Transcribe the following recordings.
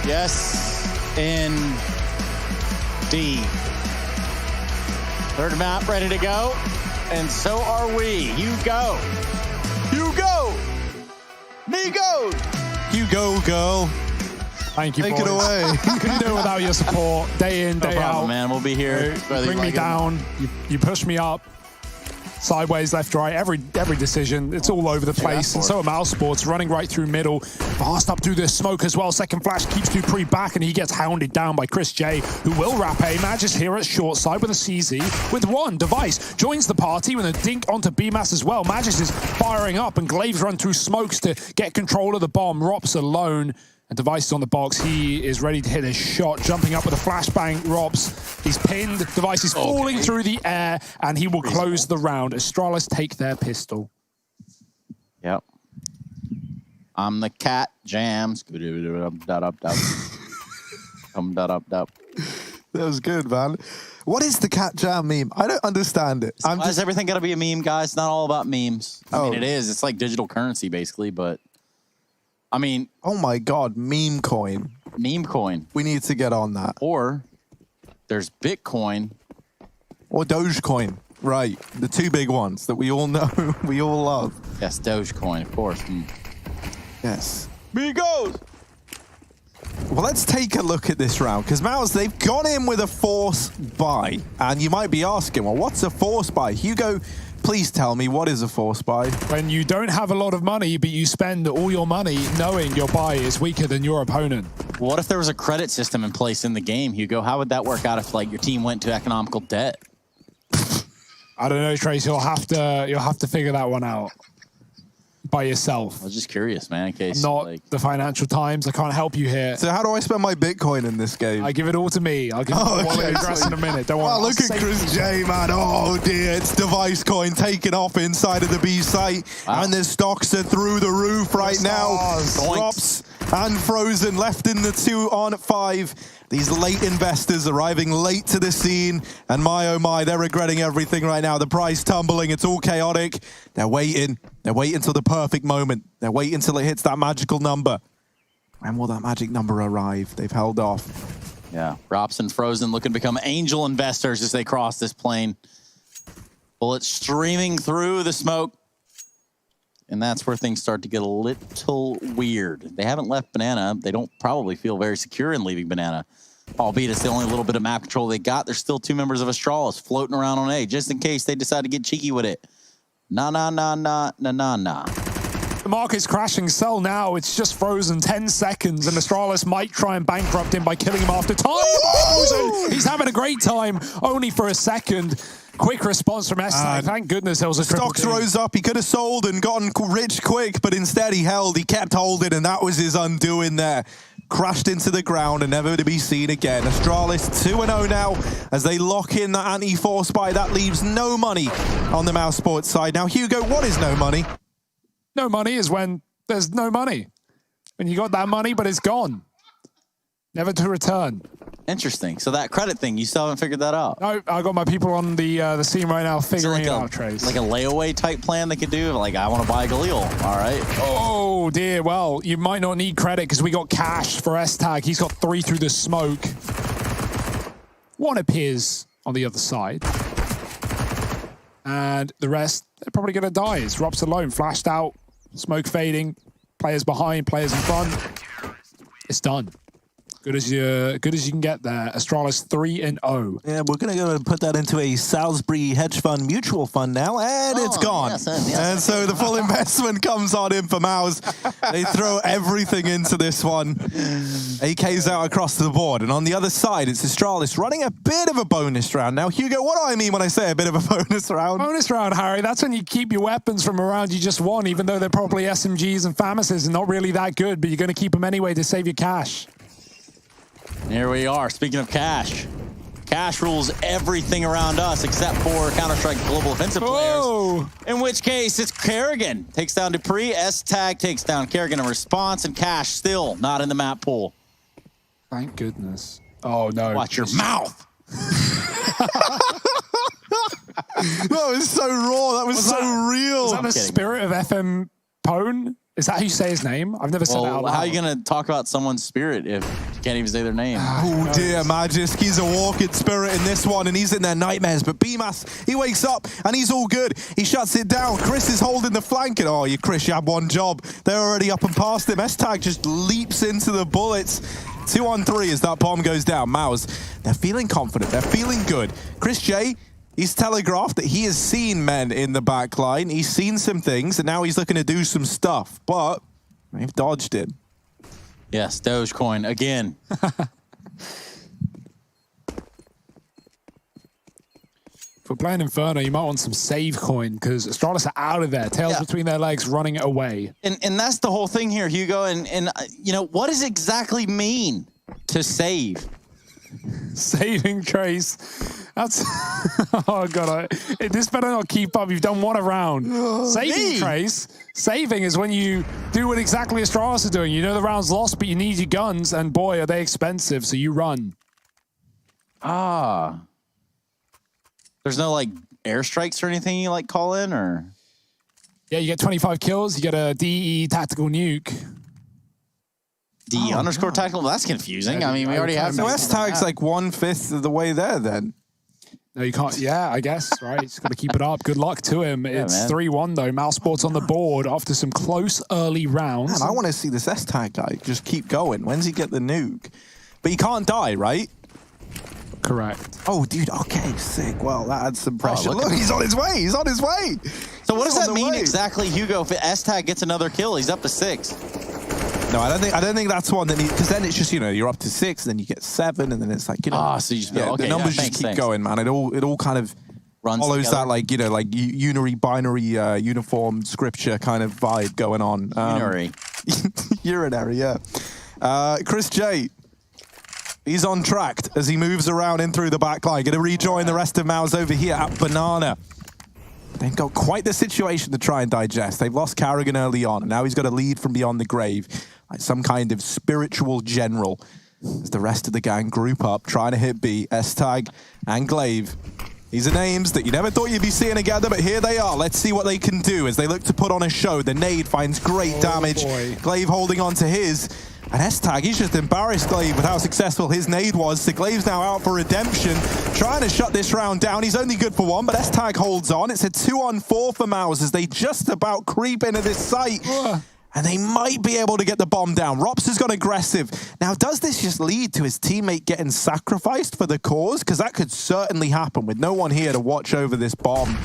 Yes, indeed. Third map ready to go, and so are we. You go. You go. Me go. You go, girl. Thank you, Take boys. it away. Couldn't do it without your support. Day in, day problem, out. man. We'll be here. You bring me down. You push me up. Sideways, left, right, every decision. It's all over the place. And so are Mousesports running right through middle. Fast up through the smoke as well. Second flash keeps Dupree back, and he gets hounded down by Chris J, who will wrap A. Madge is here at short side with a CZ. With one, Device joins the party with a dink onto BMAS as well. Magis is firing up, and Glaives run through smokes to get control of the bomb. Rops alone. And Device is on the box. He is ready to hit a shot. Jumping up with a flashbang. Robs. He's pinned. Device is falling through the air, and he will close the round. Astralis take their pistol. Yep. I'm the cat jams. That was good, man. What is the cat jam meme? I don't understand it. Why is everything got to be a meme, guys? It's not all about memes. I mean, it is. It's like digital currency, basically, but... I mean... Oh my God, meme coin. Meme coin. We need to get on that. Or there's Bitcoin. Or Dogecoin. Right. The two big ones that we all know, we all love. Yes, Dogecoin, of course. Yes. Migos! Well, let's take a look at this round, because Mouse, they've gone in with a force buy. And you might be asking, well, what's a force buy? Hugo, please tell me, what is a force buy? When you don't have a lot of money, but you spend all your money knowing your buy is weaker than your opponent. What if there was a credit system in place in the game, Hugo? How would that work out if, like, your team went to economical debt? I don't know, Trace. You'll have to figure that one out by yourself. I was just curious, man, in case. I'm not like... the Financial Times. I can't help you here. So how do I spend my Bitcoin in this game? I give it all to me. I'll give you the wallet address in a minute. Don't worry. Oh, look at Chris J, man. Oh, dear. It's Device Coin taking off inside of the B site. Wow. And the stocks are through the roof right now. Drops and Frozen left in the 2-on-5. These late investors arriving late to the scene. And my, oh my, they're regretting everything right now. The price tumbling. It's all chaotic. They're waiting. They're waiting until the perfect moment. They're waiting until it hits that magical number. When will that magic number arrive? They've held off. Yeah, Rops and Frozen looking to become angel investors as they cross this plane. Bullets streaming through the smoke. And that's where things start to get a little weird. They haven't left Banana. They don't probably feel very secure in leaving Banana. Albeit it's the only little bit of map control they got. There's still two members of Astralis floating around on A, just in case they decide to get cheeky with it. Nah. The market's crashing. Sell now. It's just Frozen. 10 seconds, and Astralis might try and bankrupt him by killing him after time. Frozen. He's having a great time, only for a second. Quick response from S-Tag. Thank goodness there was a triple Stocks rose up. He could have sold and gotten rich quick, but instead he held. He kept holding, and that was his undoing there. Crashed into the ground and never to be seen again. Astralis 2-0 now as they lock in that anti-force buy. That leaves no money on the Mousesports side. Now, Hugo, what is no money? No money is when there's no money. When you got that money, but it's gone. Never to return. Interesting. So that credit thing, you still haven't figured that out? No, I got my people on the scene right now figuring it out, Trace. Like a layaway type plan they could do? Like, I want to buy Galil. All right. Oh, dear. Well, you might not need credit because we got cash for S-Tag. He's got 3 through the smoke. One appears on the other side. And the rest, they're probably going to die. It's Rops alone, flashed out, smoke fading, players behind, players in front. It's done. Good as you can get there. Astralis 3-0. Yeah, we're going to go and put that into a Salisbury hedge fund mutual fund now, and it's gone. Yes. And so the full investment comes on in for Mouse. They throw everything into this one. AK's out across the board. And on the other side, it's Astralis running a bit of a bonus round. Now, Hugo, what do I mean when I say a bit of a bonus round? Bonus round, Harry. That's when you keep your weapons from a round you just won, even though they're probably SMGs and FAMASs and not really that good, but you're going to keep them anyway to save your cash. Here we are. Speaking of cash, cash rules everything around us except for Counter-Strike Global Offensive players. In which case, it's Kerrigan. Takes down Dupree. S-Tag takes down Kerrigan in response, and Cash still not in the map pool. Thank goodness. Oh, no. Watch your mouth. That was so raw. That was so real. Is that the spirit of FM Pone? Is that how you say his name? I've never said that out loud. How are you going to talk about someone's spirit if Can't even say their name. Oh dear, Magisk, he's a walking spirit in this one, and he's in their nightmares. But BMAS, he wakes up, and he's all good. He shuts it down. Chris is holding the flank, and oh, Chris, you had one job. They're already up and past him. S-Tag just leaps into the bullets. 2-on-3 as that bomb goes down. Mouse, they're feeling confident. They're feeling good. Chris J, he's telegraphed that he has seen men in the back line. He's seen some things, and now he's looking to do some stuff. But they've dodged it. Yes, Dogecoin again. If we're playing Inferno, you might want some save coin because Astralis are out of there, tails between their legs, running away. And that's the whole thing here, Hugo. And you know, what does exactly mean to save? Saving Trace. That's oh god, this better not keep up. You've done one round. Saving Trace. Saving is when you do what exactly Astralis are doing. You know the round's lost, but you need your guns, and boy, are they expensive, so you run. Ah. There's no like airstrikes or anything you like call in, or? Yeah, you get 25 kills, you get a DE tactical nuke. DE underscore tactical? Well, that's confusing. I mean, we already have. So S-Tag's like 1/5 of the way there then. No, you can't. Yeah, I guess, right? He's got to keep it up. Good luck to him. Yeah, it's 3-1, though. Mousesports on the board after some close early rounds. Man, I want to see this S-Tag guy just keep going. When's he get the nuke? But he can't die, right? Correct. Oh, dude, okay, sick. Well, that adds some pressure. Oh, look, he's on his way. He's on his way. So what does that mean exactly, Hugo? If S-Tag gets another kill, he's up to 6. No, I don't think that's one that needs, because then it's just, you know, you're up to 6, and then you get 7, and then it's like, you know, so you just the numbers just keep going, man. It all kind of runs follows together. that, like, you know, like unary binary uniform scripture kind of vibe going on. Urinary. Urinary, yeah. Chris J, he's on track as he moves around in through the back line. Going to rejoin the rest of Mouse over here at Banana. They've got quite the situation to try and digest. They've lost Carrigan early on, and now he's got a lead from beyond the grave, like some kind of spiritual general. As the rest of the gang group up, trying to hit B, S-Tag and Glaive. These are names that you never thought you'd be seeing together, but here they are. Let's see what they can do as they look to put on a show. The nade finds great damage. Boy. Glaive holding on to his. And S-Tag, he's just embarrassed Glaive with how successful his nade was. So Glaive's now out for redemption, trying to shut this round down. He's only good for 1, but S-Tag holds on. It's a 2-on-4 for Mouse as they just about creep into this site. And they might be able to get the bomb down. Rops has gone aggressive. Now, does this just lead to his teammate getting sacrificed for the cause? Because that could certainly happen with no one here to watch over this bomb.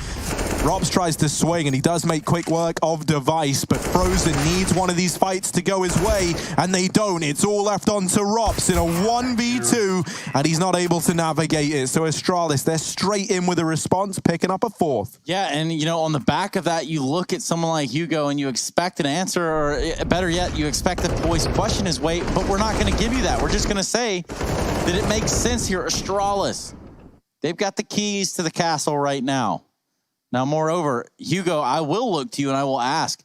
Rops tries to swing, and he does make quick work of Device, but Frozen needs one of these fights to go his way, and they don't. It's all left onto Rops in a 1v2, and he's not able to navigate it. So Astralis, they're straight in with a response, picking up a 4th. Yeah, and you know, on the back of that, you look at someone like Hugo and you expect an answer, or better yet, you expect the voice question his way, but we're not going to give you that. We're just going to say that it makes sense here. Astralis, they've got the keys to the castle right now. Now, moreover, Hugo, I will look to you and I will ask,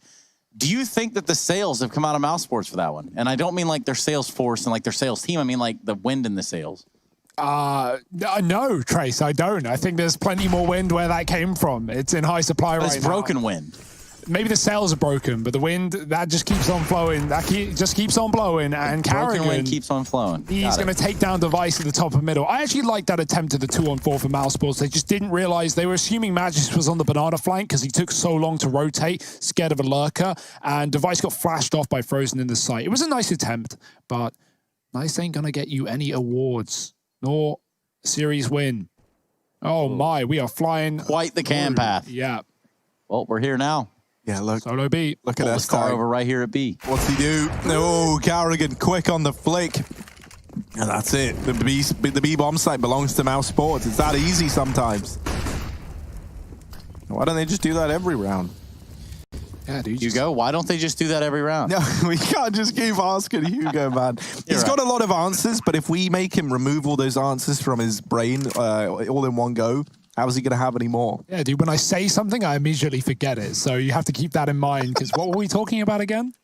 do you think that the sales have come out of Mousesports for that one? And I don't mean like their sales force and like their sales team. I mean like the wind in the sales. No, Trace, I don't. I think there's plenty more wind where that came from. It's in high supply right now. It's broken wind. Maybe the sails are broken, but the wind, that just keeps on flowing. That just keeps on blowing. And Broken wind Carrigan, keeps on flowing. he's going to take down Device at the top of middle. I actually like that attempt at the 2-on-4 for Mousesports. They just didn't realize, they were assuming Magisk was on the banana flank because he took so long to rotate, scared of a lurker, and Device got flashed off by Frozen in the site. It was a nice attempt, but nice ain't going to get you any awards, nor a series win. Oh my, we are flying. Quite the can path. Yeah. Well, we're here now. Yeah, look. Solo beat. Look at Pull that this car start. over right here at B. What's he do? Oh, Carrigan quick on the flick. And that's it. The B bomb site belongs to Mousesports. It's that easy sometimes. Why don't they just do that every round? Yeah, dude. Hugo, why don't they just do that every round? No, we can't just keep asking Hugo, man. He's got a lot of answers, but if we make him remove all those answers from his brain all in one go, how is he going to have any more? Yeah, dude, when I say something, I immediately forget it. So you have to keep that in mind, because what were we talking about again?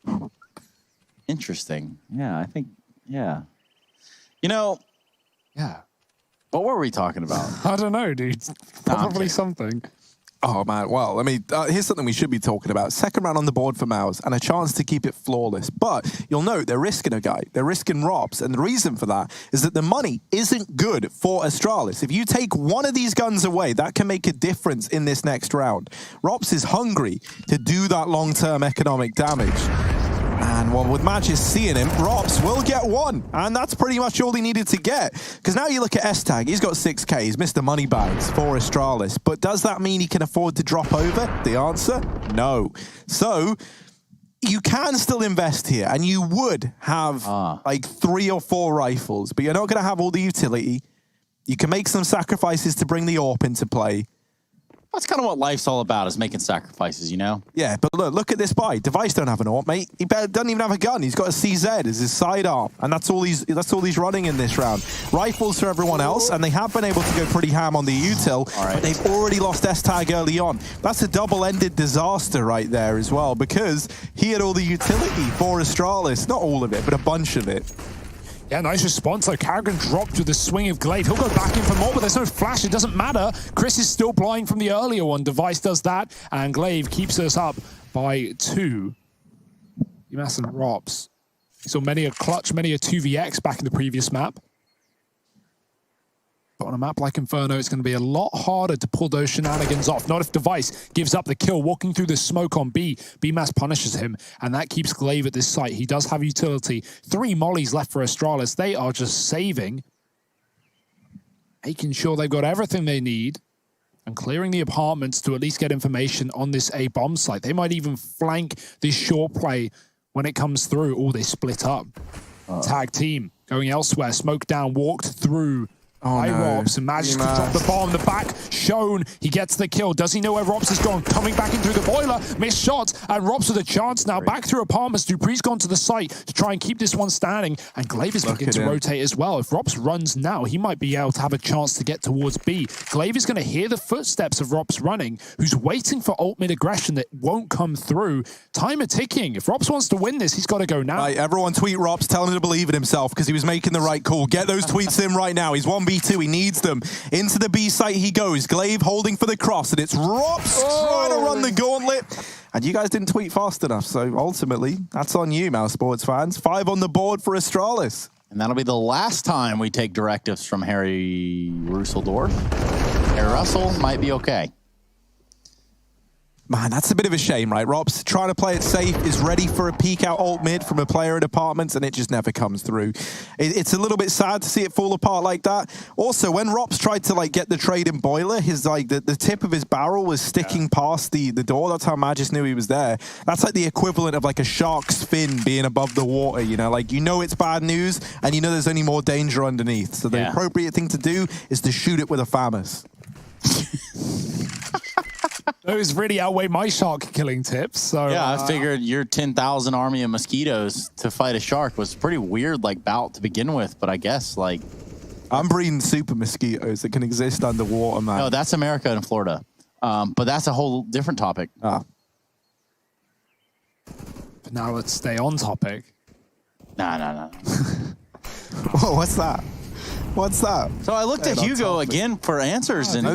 Interesting. Yeah, I think, yeah. You know, Yeah. what were we talking about? I don't know, dude. Probably something. Oh, man. Well, let me... here's something we should be talking about. Second round on the board for Mouse and a chance to keep it flawless. But you'll note they're risking a guy. They're risking Robs. And the reason for that is that the money isn't good for Astralis. If you take one of these guns away, that can make a difference in this next round. Robs is hungry to do that long-term economic damage. And well, with Magis seeing him, Robs will get one. And that's pretty much all he needed to get. Because now you look at S-Tag, he's got 6K, he's Mr. Moneybags for Astralis. But does that mean he can afford to drop over? The answer, no. So you can still invest here, and you would have like 3 or 4 rifles, but you're not going to have all the utility. You can make some sacrifices to bring the AWP into play. That's kind of what life's all about, is making sacrifices, you know? Yeah, but look at this buy. Device don't have an AWP, mate. He doesn't even have a gun. He's got a CZ as his sidearm, and that's all he's running in this round. Rifles for everyone else, and they have been able to go pretty ham on the util, but they've already lost S-Tag early on. That's a double-ended disaster right there as well, because he had all the utility for Astralis. Not all of it, but a bunch of it. Yeah, nice response though. Karrigan dropped with the swing of Glaive. He'll go back in for more, but there's no flash. It doesn't matter. Chris is still blind from the earlier one. Device does that, and Glaive keeps us up by 2. UMass and Robs. We saw many a clutch, many a 2vx back in the previous map. But on a map like Inferno, it's going to be a lot harder to pull those shenanigans off. Not if Device gives up the kill, walking through the smoke on B. B-Mass punishes him, and that keeps Glaive at this site. He does have utility. 3 mollies left for Astralis. They are just saving, making sure they've got everything they need, and clearing the apartments to at least get information on this A-bomb site. They might even flank this short play when it comes through. Oh, they split up. Tag team going elsewhere. Smoke down, walked through. Robs, and Magis can drop the bomb. The back shown. He gets the kill. Does he know where Robs has gone? Coming back in through the boiler. Missed shot. And Robs with a chance now. Back through apartments. Dupree's gone to the site to try and keep this one standing. And Glaive is beginning to rotate as well. If Robs runs now, he might be able to have a chance to get towards B. Glaive is going to hear the footsteps of Robs running, who's waiting for ult mid aggression that won't come through. Timer ticking. If Robs wants to win this, he's got to go now. Right, everyone tweet Robs, tell him to believe in himself, because he was making the right call. Get those tweets in right now. He's 1v2. He needs them. Into the B site he goes. Glaive holding for the cross, and it's Robs trying to run the gauntlet. And you guys didn't tweet fast enough, so ultimately, that's on you, Mousesports fans. 5 on the board for Astralis. And that'll be the last time we take directives from Harry Russeldorf. Harry Russell might be okay. Man, that's a bit of a shame, right? Robs trying to play it safe, is ready for a peek out ult mid from a player in apartments, and it just never comes through. It's a little bit sad to see it fall apart like that. Also, when Robs tried to like get the trade in boiler, his like the tip of his barrel was sticking past the door. That's how Magis knew he was there. That's like the equivalent of like a shark's fin being above the water, you know? Like, you know it's bad news, and you know there's only more danger underneath. So the appropriate thing to do is to shoot it with a FAMAS. Those really outweigh my shark killing tips. So yeah, I figured your 10,000 army of mosquitoes to fight a shark was a pretty weird like bout to begin with, but I guess like I'm breeding super mosquitoes that can exist underwater, man. No, that's America and Florida, but that's a whole different topic. But now let's stay on topic. No. Whoa, what's that? What's that? So I looked at Hugo again for answers, and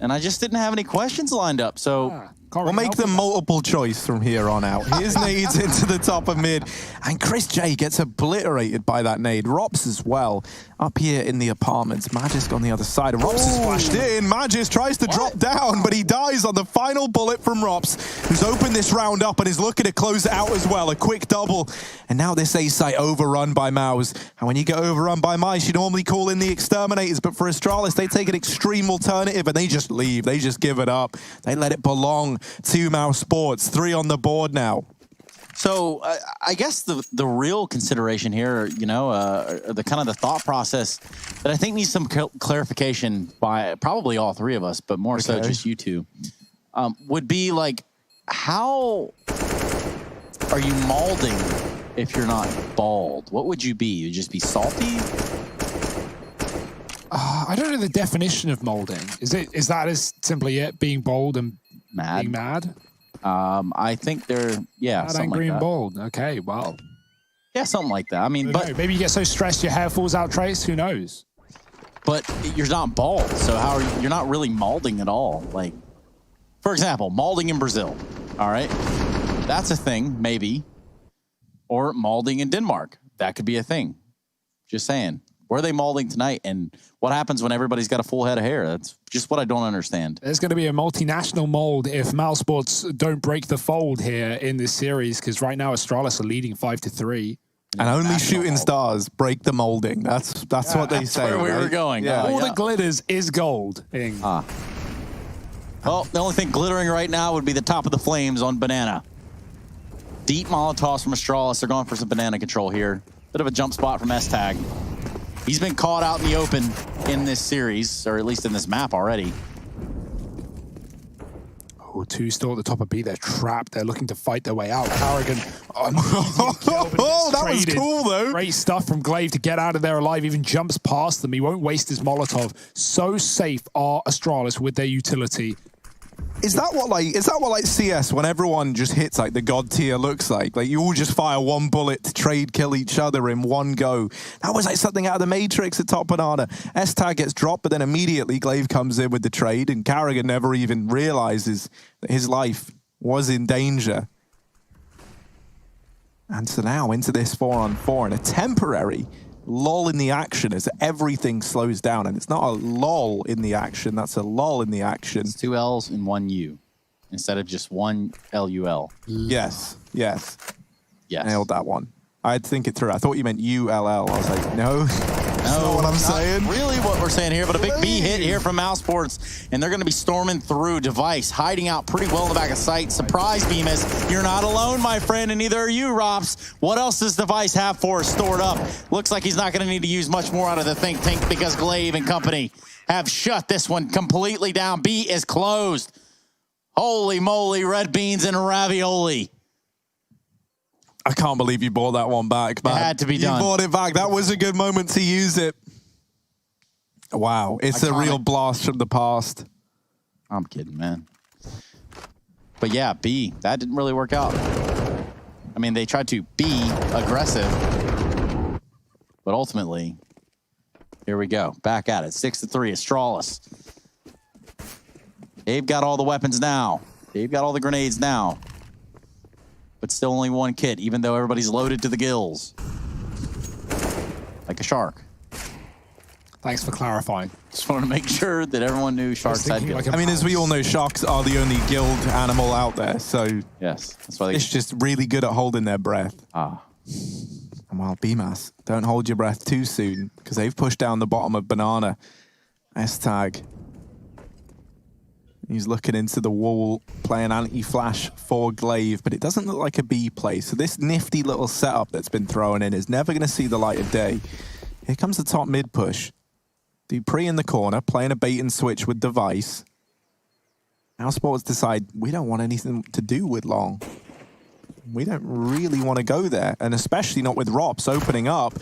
and I just didn't have any questions lined up. So we'll make them multiple choice from here on out. Here's nades into the top of mid, and Chris J gets obliterated by that nade. Robs as well up here in the apartments. Magis on the other side. Robs is flashed in. Magis tries to drop down, but he dies on the final bullet from Robs, who's opened this round up and is looking to close it out as well. A quick double, and now this A site overrun by Mouse. And when you get overrun by Mice, you normally call in the exterminators, but for Astralis, they take an extreme alternative and they just leave. They just give it up. They let it belong to Mousesports. 3 on the board now. So I guess the real consideration here, you know, the kind of the thought process that I think needs some clarification by probably all 3 of us, but more so just you 2, would be like, how are you molding if you're not bald? What would you be? You'd just be salty? I don't know the definition of molding. Is that as simply it, being bold and being mad? I think they're, mad, something angry, like and that. bold. Okay, well. Yeah, something like that. I mean, but maybe you get so stressed your hair falls out, Trace. Who knows? but you're not bald. So how are you're not really malding at all. Like, for example, malding in Brazil. All right. That's a thing, maybe. Or malding in Denmark. That could be a thing. Just saying. Where are they malding tonight? And what happens when everybody's got a full head of hair? That's just what I don't understand. There's going to be a multinational mold if Mousesports don't break the fold here in this series, because right now Astralis are leading 5-3. And only shooting stars break the molding. That's what they say. That's where we were going. Yeah. All that glitters is gold. Well, the only thing glittering right now would be the top of the flames on Banana. Deep Molotovs from Astralis. They're going for some banana control here. Bit of a jump spot from S-Tag. He's been caught out in the open in this series, or at least in this map already. Oh, two still at the top of B. They're trapped. They're looking to fight their way out. Carrigan. Oh, that was cool, though. Great stuff from Glaive to get out of there alive. Even jumps past them. He won't waste his Molotov. So safe are Astralis with their utility. Is that what CS, when everyone just hits like the god tier looks like? Like you all just fire one bullet to trade kill each other in one go. That was like something out of the Matrix at top Banana. S-Tag gets dropped, but then immediately Glaive comes in with the trade, and Carrigan never even realizes that his life was in danger. And so now into this 4-on-4 and a temporary lull in the action as everything slows down. And it's not a lull in the action, that's a lull in the action. It's 2 L's and 1 U instead of just 1 LUL. Yes. Yes. Nailed that one. I had to think it through. I thought you meant ULL. I was like, no. That's not what I'm saying. Really what we're saying here, but a big B hit here from Mousesports, and they're going to be storming through. Device hiding out pretty well in the back of sight. Surprise beam is, you're not alone, my friend, and neither are you, Rops. What else does Device have for us stored up? Looks like he's not going to need to use much more out of the think tank because Glaive and company have shut this one completely down. B is closed. Holy moly, red beans and ravioli. I can't believe you brought that one back, man. It had to be done. You brought it back. That was a good moment to use it. Wow. It's a real blast from the past. I'm kidding, man. But yeah, B, that didn't really work out. I mean, they tried to be aggressive, but ultimately, here we go. Back at it. 6-3, Astralis. They've got all the weapons now. They've got all the grenades now. But still only one kit, even though everybody's loaded to the gills. Like a shark. Thanks for clarifying. Just wanted to make sure that everyone knew sharks had gills. I mean, as we all know, sharks are the only gilled animal out there, so yes, that's why it's just really good at holding their breath. And while BMAS, don't hold your breath too soon, because they've pushed down the bottom of Banana. S-Tag. He's looking into the wall, playing anti-flash for Glaive, but it doesn't look like a B play. So this nifty little setup that's been thrown in is never going to see the light of day. Here comes the top mid push. Dupree in the corner, playing a bait and switch with Device. Mousesports decide, we don't want anything to do with Long. We don't really want to go there, and especially not with Rops opening up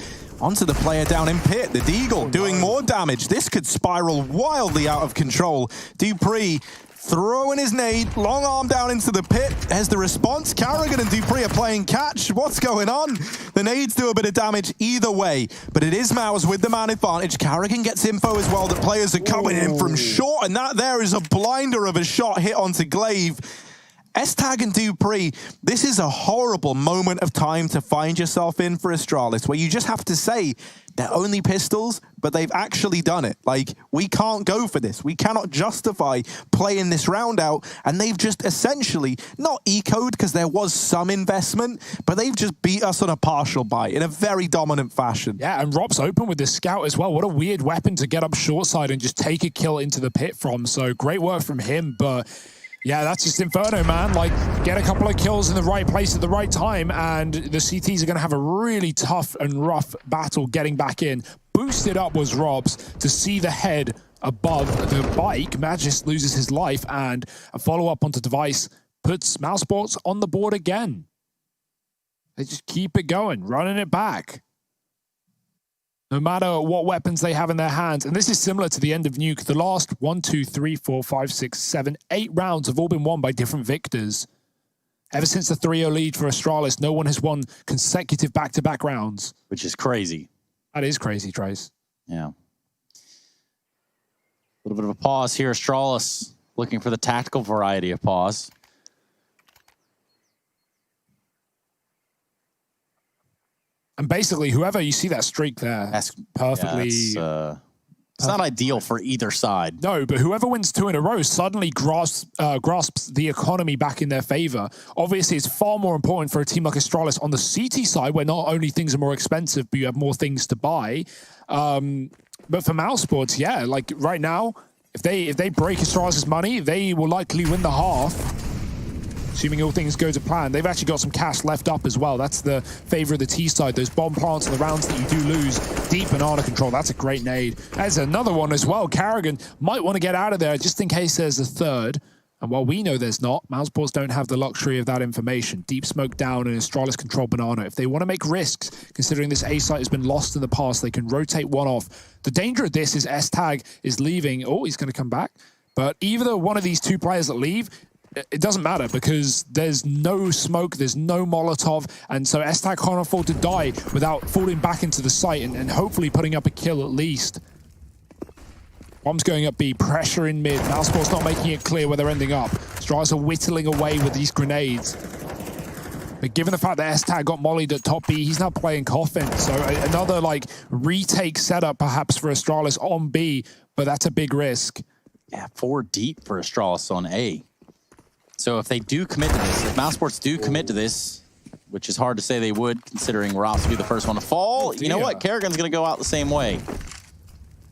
onto the player down in pit. The Deagle doing more damage. This could spiral wildly out of control. Dupree throwing his nade, long arm down into the pit. There's the response. Carrigan and Dupree are playing catch. What's going on? The nades do a bit of damage either way, but it is Mouse with the man advantage. Carrigan gets info as well that players are coming in from short, and that there is a blinder of a shot hit onto Glaive. S-Tag and Dupree, this is a horrible moment of time to find yourself in for Astralis, where you just have to say they're only pistols, but they've actually done it. Like, we can't go for this. We cannot justify playing this round out, and they've just essentially, not ecoed because there was some investment, but they've just beat us on a partial buy in a very dominant fashion. Yeah, and Rob's open with this scout as well. What a weird weapon to get up short side and just take a kill into the pit from. So great work from him, but yeah, that's just Inferno, man. Like, get a couple of kills in the right place at the right time, and the CTs are going to have a really tough and rough battle getting back in. Boosted up was Rob's to see the head above the bike. Magis loses his life, and a follow-up onto Device puts Mousesports on the board again. They just keep it going, running it back. No matter what weapons they have in their hands. And this is similar to the end of Nuke. The last 1, 2, 3, 4, 5, 6, 7, 8 rounds have all been won by different victors. Ever since the 3-0 lead for Astralis, no one has won consecutive back-to-back rounds. Which is crazy. That is crazy, Trace. Yeah. little bit of a pause here. Astralis looking for the tactical variety of pause. And basically, whoever you see that streak there, that's perfectly... Yeah, it's not ideal for either side. No, but whoever wins 2 in a row suddenly grasps the economy back in their favor. Obviously, it's far more important for a team like Astralis on the CT side, where not only things are more expensive, but you have more things to buy. But for Mousesports, yeah, like right now, if they break Astralis' money, they will likely win the half. Assuming all things go to plan. They've actually got some cash left up as well. That's the favor of the T side. Those bomb plants and the rounds that you do lose. Deep banana control. That's a great nade. There's another one as well. Karrigan might want to get out of there just in case there's a third. And while we know there's not, Mousesports don't have the luxury of that information. Deep smoke down and Astralis control banana. If they want to make risks, considering this A site has been lost in the past, they can rotate one off. The danger of this is S-Tag is leaving. Oh, he's going to come back. But either one of these 2 players that leave, it doesn't matter because there's no smoke, there's no Molotov, and so S-Tag can't afford to die without falling back into the site and hopefully putting up a kill at least. Bombs going up B, pressure in mid. Mousesports not making it clear where they're ending up. Stras are whittling away with these grenades. But given the fact that S-Tag got mollied at top B, he's now playing Coffin. So another like retake setup perhaps for Astralis on B, but that's a big risk. Yeah, 4 deep for Astralis on A. So if they do commit to this, if Mousesports do commit to this, which is hard to say they would, considering Rops will be the first one to fall, you know what? Karrigan's going to go out the same way.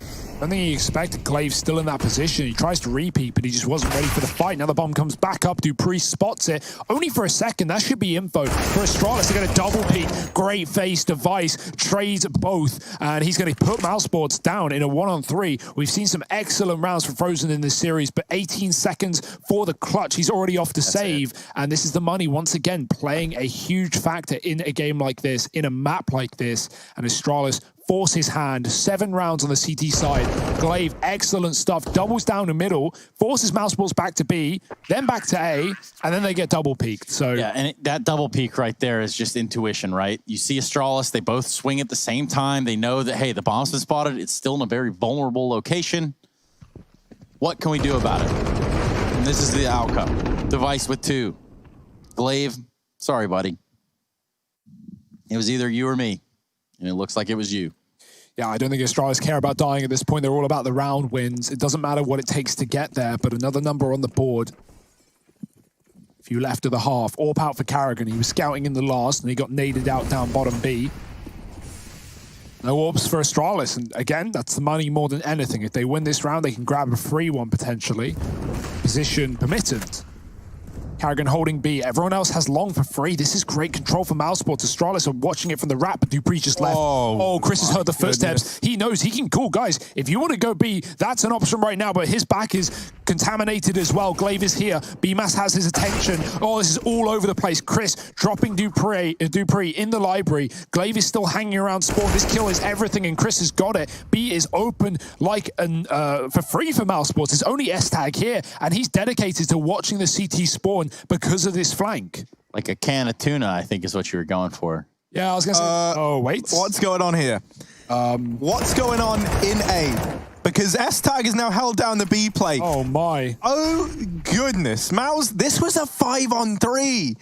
I don't think he expected Glaive still in that position. He tries to repeat, but he just wasn't ready for the fight. Now the bomb comes back up. Dupree spots it. Only for a second. That should be info for Astralis. They're going to double peek. Great face device. Trades both. And he's going to put Mousesports down in a 1-on-3. We've seen some excellent rounds for Frozen in this series, but 18 seconds for the clutch. He's already off to save. And this is the money, once again, playing a huge factor in a game like this, in a map like this. And Astralis force his hand. 7 rounds on the CT side. Glaive, excellent stuff. Doubles down the middle, forces Mousesports back to B, then back to A, and then they get double peaked. So yeah, and that double peak right there is just intuition, right? You see Astralis, they both swing at the same time. They know that, hey, the bomb's been spotted. It's still in a very vulnerable location. What can we do about it? And this is the outcome. Device with 2. Glaive, sorry, buddy. It was either you or me. And it looks like it was you. Yeah, I don't think Astralis care about dying at this point. They're all about the round wins. It doesn't matter what it takes to get there, but another number on the board. A few left of the half. AWP out for Karrigan. He was scouting in the last, and he got naded out down bottom B. No AWPs for Astralis. And again, that's the money more than anything. If they win this round, they can grab a free one potentially. Position permitted. Karrigan holding B. Everyone else has long for free. This is great control for Mousesports. Astralis are watching it from the wrap, but Dupree just left. Oh, Chris has heard the footsteps. He knows he can call. Guys, if you want to go B, that's an option right now, but his back is contaminated as well. Glaive is here. B-Mass has his attention. Oh, this is all over the place. Chris dropping Dupree in the library. Glaive is still hanging around spawn. This kill is everything, and Chris has got it. B is open like for free for Mousesports. It's only S-Tag here, and he's dedicated to watching the CT spawn because of this flank. Like a can of tuna, I think is what you were going for. Yeah, I was going to say, oh, wait. What's going on here? What's going on in A? Because S-Tag is now held down the B plate. Oh, my. Oh, goodness. Mouse, this was a 5-on-3.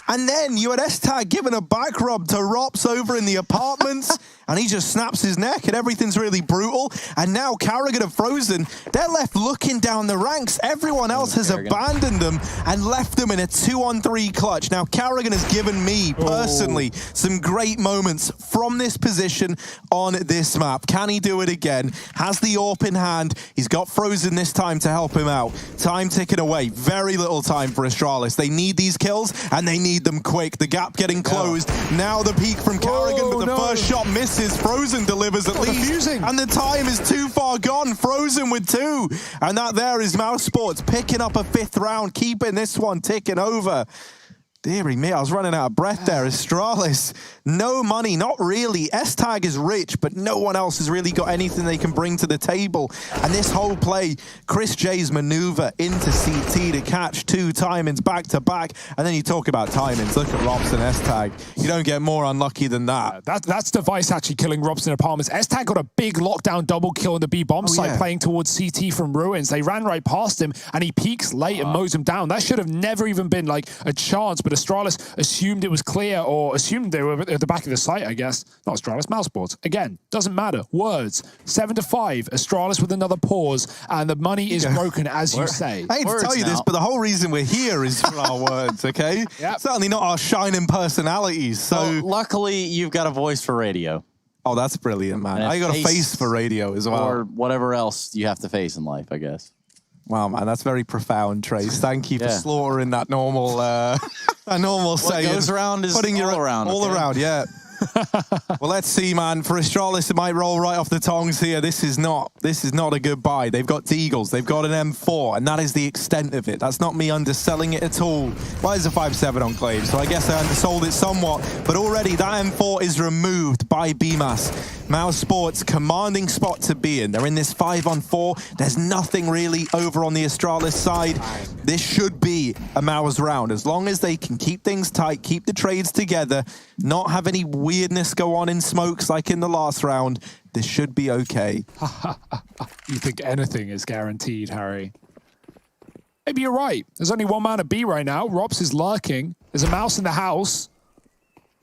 And then you had S-Tag giving a back rub to Rops over in the apartments, and he just snaps his neck, and everything's really brutal. And now Karrigan have Frozen. They're left looking down the ranks. Everyone else has abandoned them and left them in a 2-on-3 clutch. Now, Karrigan has given me, personally, some great moments from this position on this map. Can he do it again? Has the AWP in hand. He's got Frozen this time to help him out. Time ticking away. Very little time for Astralis. They need these kills, and they need them quick. The gap getting closed. Now the peek from Karrigan, but the first shot misses. Frozen delivers at least. And the time is too far gone. Frozen with 2. And that there is Mousesports picking up a 5th round, keeping this one ticking over. Deary me, I was running out of breath there. Astralis no money, not really. S-Tag is rich, but no one else has really got anything they can bring to the table. And this whole play, Chris J's maneuver into CT to catch 2 timings back to back. And then you talk about timings. Look at Robson S-Tag. You don't get more unlucky than that. That's Device actually killing Robson Apartments. S-Tag got a big lockdown double kill on the B bomb site, playing towards CT from Ruins. They ran right past him, and he peeks late and mows him down. That should have never even been like a chance, but Astralis assumed it was clear, or assumed they were at the back of the site, I guess. Not Astralis, Mousesports. Again, doesn't matter. Words. 7-5. Astralis with another pause, and the money is broken, as you say. I hate to tell you this, but the whole reason we're here is for our words, okay? Certainly not our shining personalities. So luckily, you've got a voice for radio. Oh, that's brilliant, man. I got a face for radio as well. Or whatever else you have to face in life, I guess. Wow, man, that's very profound, Trace. Thank you for slaughtering that normal, saying. What goes around is putting all around. All around, yeah. Well, let's see, man. For Astralis, it might roll right off the tongues here. This is not a good buy. They've got Deagles, they've got an M4, and that is the extent of it. That's not me underselling it at all. Well, it's a 5-7 Enclave, so I guess I undersold it somewhat. But already, that M4 is removed by BMAS. Mousesports, commanding spot to be in. They're in this 5-on-4. There's nothing really over on the Astralis side. This should be a Mouse round. As long as they can keep things tight, keep the trades together, not have any weirdness go on in smokes like in the last round, this should be okay. You think anything is guaranteed, Harry? Maybe you're right. There's only one man at B right now. Robs is lurking. There's a mouse in the house.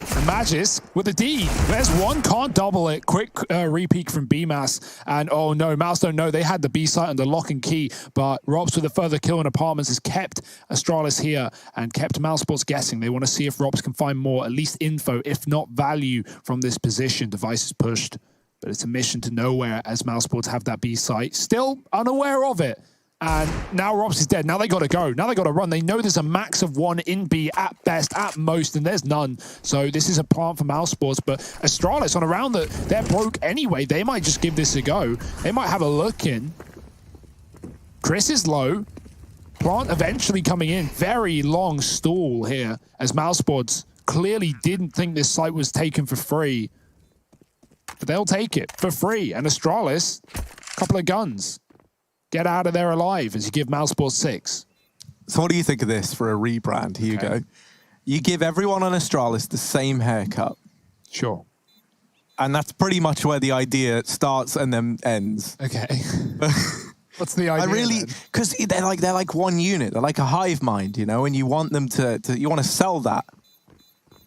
And Magis with a D. There's one, can't double it. Quick re-peek from BMAS. And oh no, Mouse don't know. They had the B site under lock and key, but Robs with a further kill in Apartments has kept Astralis here and kept Mousesports guessing. They want to see if Robs can find more, at least info, if not value from this position. Device is pushed, but it's a mission to nowhere as Mousesports have that B site. Still unaware of it. And now Robs is dead. Now they got to go. Now they got to run. They know there's a max of 1 in B at best, at most, and there's none. So this is a plant for Mousesports. But Astralis on a round that they're broke anyway. They might just give this a go. They might have a look in. Chris is low. Plant eventually coming in. Very long stall here as Mousesports clearly didn't think this site was taken for free. But they'll take it for free. And Astralis, a couple of guns. Get out of there alive as you give Mousesports 6. So what do you think of this for a rebrand, Hugo? You give everyone on Astralis the same haircut. Sure. And that's pretty much where the idea starts and then ends. Okay. What's the idea? Because they're like one unit. They're like a hive mind, you know, and you want them to you want to sell that.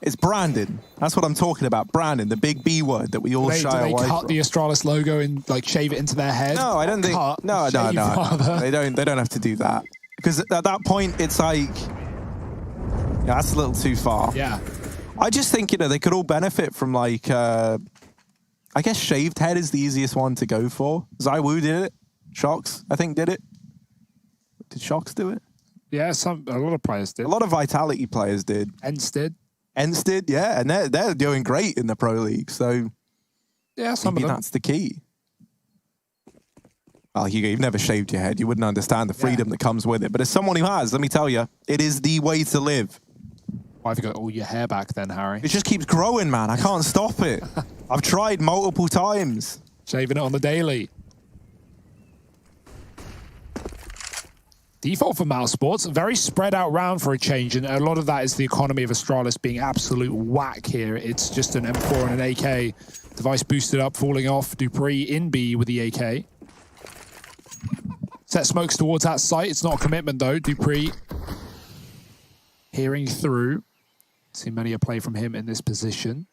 It's branding. That's what I'm talking about. Branding, the big B word that we all shy away from. Do they cut the Astralis logo and like shave it into their head? No, I don't think. No. They don't have to do that because at that point it's like, yeah, that's a little too far. Yeah. I just think they could all benefit from like, I guess shaved head is the easiest one to go for. Zywoo did it. Shox, I think, did it. Did Shox do it? Yeah, a lot of players did. A lot of Vitality players did. Ents did, yeah, and they're doing great in the Pro League, so yeah, maybe that's the key. Well, Hugo, you've never shaved your head. You wouldn't understand the freedom that comes with it. But as someone who has, let me tell you, it is the way to live. Why have you got all your hair back then, Harry? It just keeps growing, man. I can't stop it. I've tried multiple times. Shaving it on the daily. Default for Mousesports, a very spread out round for a change, and a lot of that is the economy of Astralis being absolute whack here. It's just an M4 and an AK. Device boosted up, falling off. Dupree in B with the AK. Set smokes towards that site. It's not a commitment though. Dupree hearing through. See many a play from him in this position.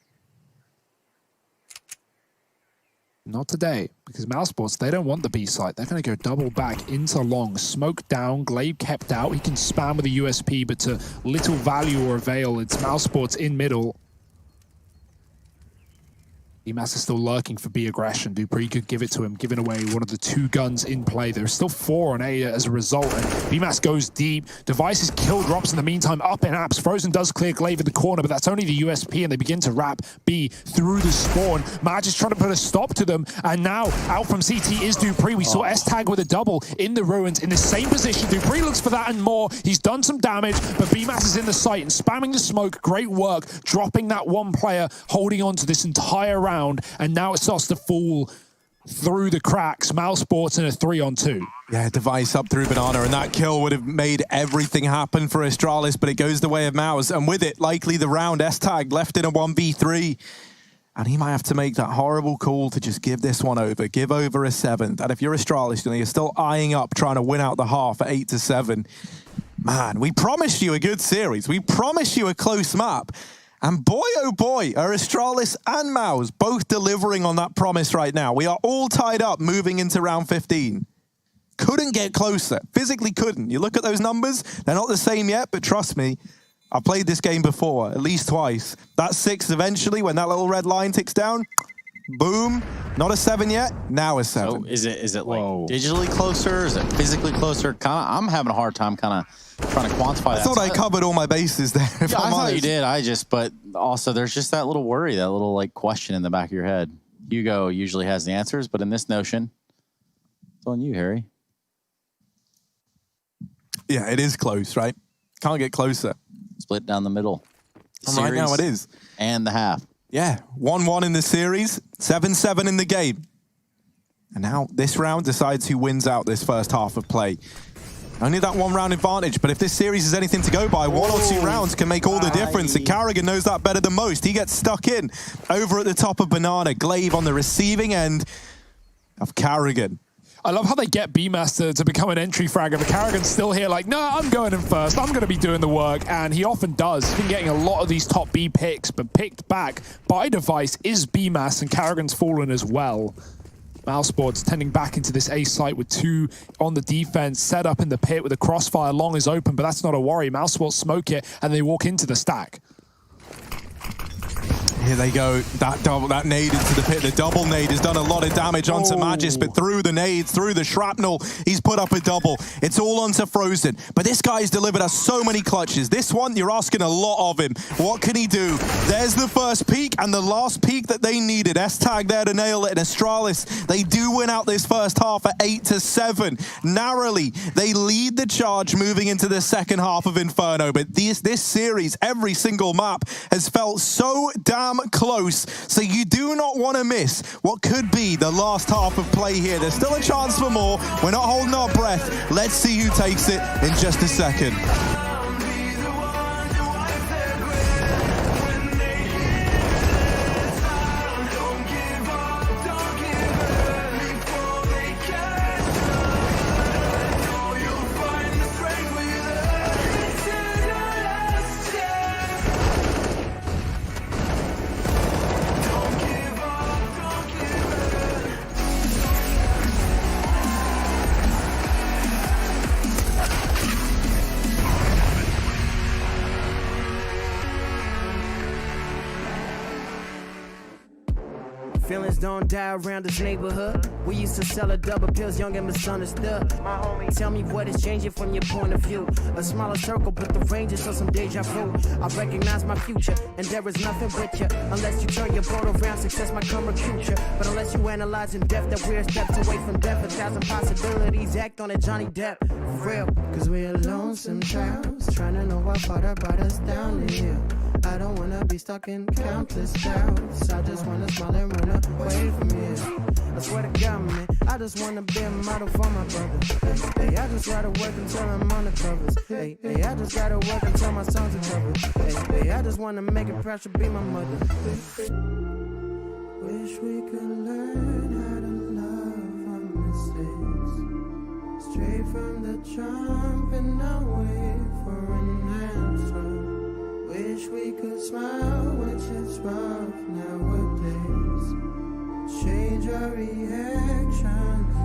Not today, because Mousesports, they don't want the B site. They're going to go double back into long. Smoke down, Glaive kept out. He can spam with a USP, but to little value or avail. It's Mousesports in middle. BMAS is still lurking for B aggression. Dupree could give it to him, giving away one of the 2 guns in play. There's still 4 on A as a result, and BMAS goes deep. Device is killed, drops in the meantime up in apps. Frozen does clear Glaive in the corner, but that's only the USP, and they begin to wrap B through the spawn. Maj is trying to put a stop to them, and now out from CT is Dupree. We saw S-Tag with a double in the ruins in the same position. Dupree looks for that and more. He's done some damage, but BMAS is in the site and spamming the smoke. Great work, dropping that 1 player, holding on to this entire round, and now it starts to fall through the cracks. Mousesports in a 3-on-2. Yeah, Device up through Banana, and that kill would have made everything happen for Astralis, but it goes the way of Mouse, and with it, likely the round. S-Tag left in a 1v3, and he might have to make that horrible call to just give this one over, give over a 7th, and if you're Astralis, you're still eyeing up trying to win out the half at 8-7. Man, we promised you a good series. We promised you a close map. And boy, oh boy, are Astralis and Mouse both delivering on that promise right now. We are all tied up moving into round 15. Couldn't get closer. Physically couldn't. You look at those numbers, they're not the same yet, but trust me, I've played this game before, at least twice. That 6 eventually, when that little red line ticks down, boom. Not a 7 yet, now a 7. So is it like digitally closer? Is it physically closer? I'm having a hard time trying to quantify that. I thought I covered all my bases there. Yeah, I thought you did. But also there's just that little worry, that little like question in the back of your head. Hugo usually has the answers, but in this notion, it's on you, Harry. Yeah, it is close, right? Can't get closer. Split down the middle. Right now it is. And the half. Yeah, 1-1 in the series, 7-7 in the game. And now this round decides who wins out this first half of play. Only that 1 round advantage, but if this series is anything to go by, 1 or 2 rounds can make all the difference, and Carrigan knows that better than most. He gets stuck in over at the top of Banana. Glaive on the receiving end of Carrigan. I love how they get BMAS to become an entry fragger, but Carrigan's still here like, no, I'm going in first. I'm going to be doing the work, and he often does. He's been getting a lot of these top B picks, but picked back by Device is BMAS, and Carrigan's fallen as well. Mousesports tending back into this A site with 2 on the defense, set up in the pit with a crossfire. Long is open, but that's not a worry. Mousesports smoke it, and they walk into the stack. Here they go, that nade into the pit. The double nade has done a lot of damage onto Magis, but through the nades, through the shrapnel, he's put up a double. It's all onto Frozen, but this guy's delivered us so many clutches. This one, you're asking a lot of him. What can he do? There's the first peak and the last peak that they needed. S-Tag there to nail it, and Astralis, they do win out this first half at 8-7. Narrowly, they lead the charge moving into the second half of Inferno, but this series, every single map has felt so damn close, so you do not want to miss what could be the last half of play here. There's still a chance for more. We're not holding our breath. Let's see who takes it in just a second. Feelings don't die around this neighborhood. We used to sell a double pills, young and misunderstood. My homie, tell me what is changing from your point of view. A smaller circle, but the range is still some deja vu. I recognize my future, and there is nothing with you. Unless you turn your boat around, success might come recruit you. But unless you analyze in depth that we're steps away from death, 1,000 possibilities, act on it, Johnny Depp. For real, cause we're lonesome trials, trying to know what part that brought us down to here. I don't wanna be stuck in countless doubts. I just wanna smile and run away from here. I swear to God, man, I just wanna be a model for my brother. Hey, I just gotta work until I'm on the covers. Hey, I just gotta work until my songs are covered. Hey, I just wanna make it proud to be my mother. Wish we could learn how to love our mistakes. Straight from the jump and not wait for an answer. Wish we could smile, which is rough nowadays. Change our reactions.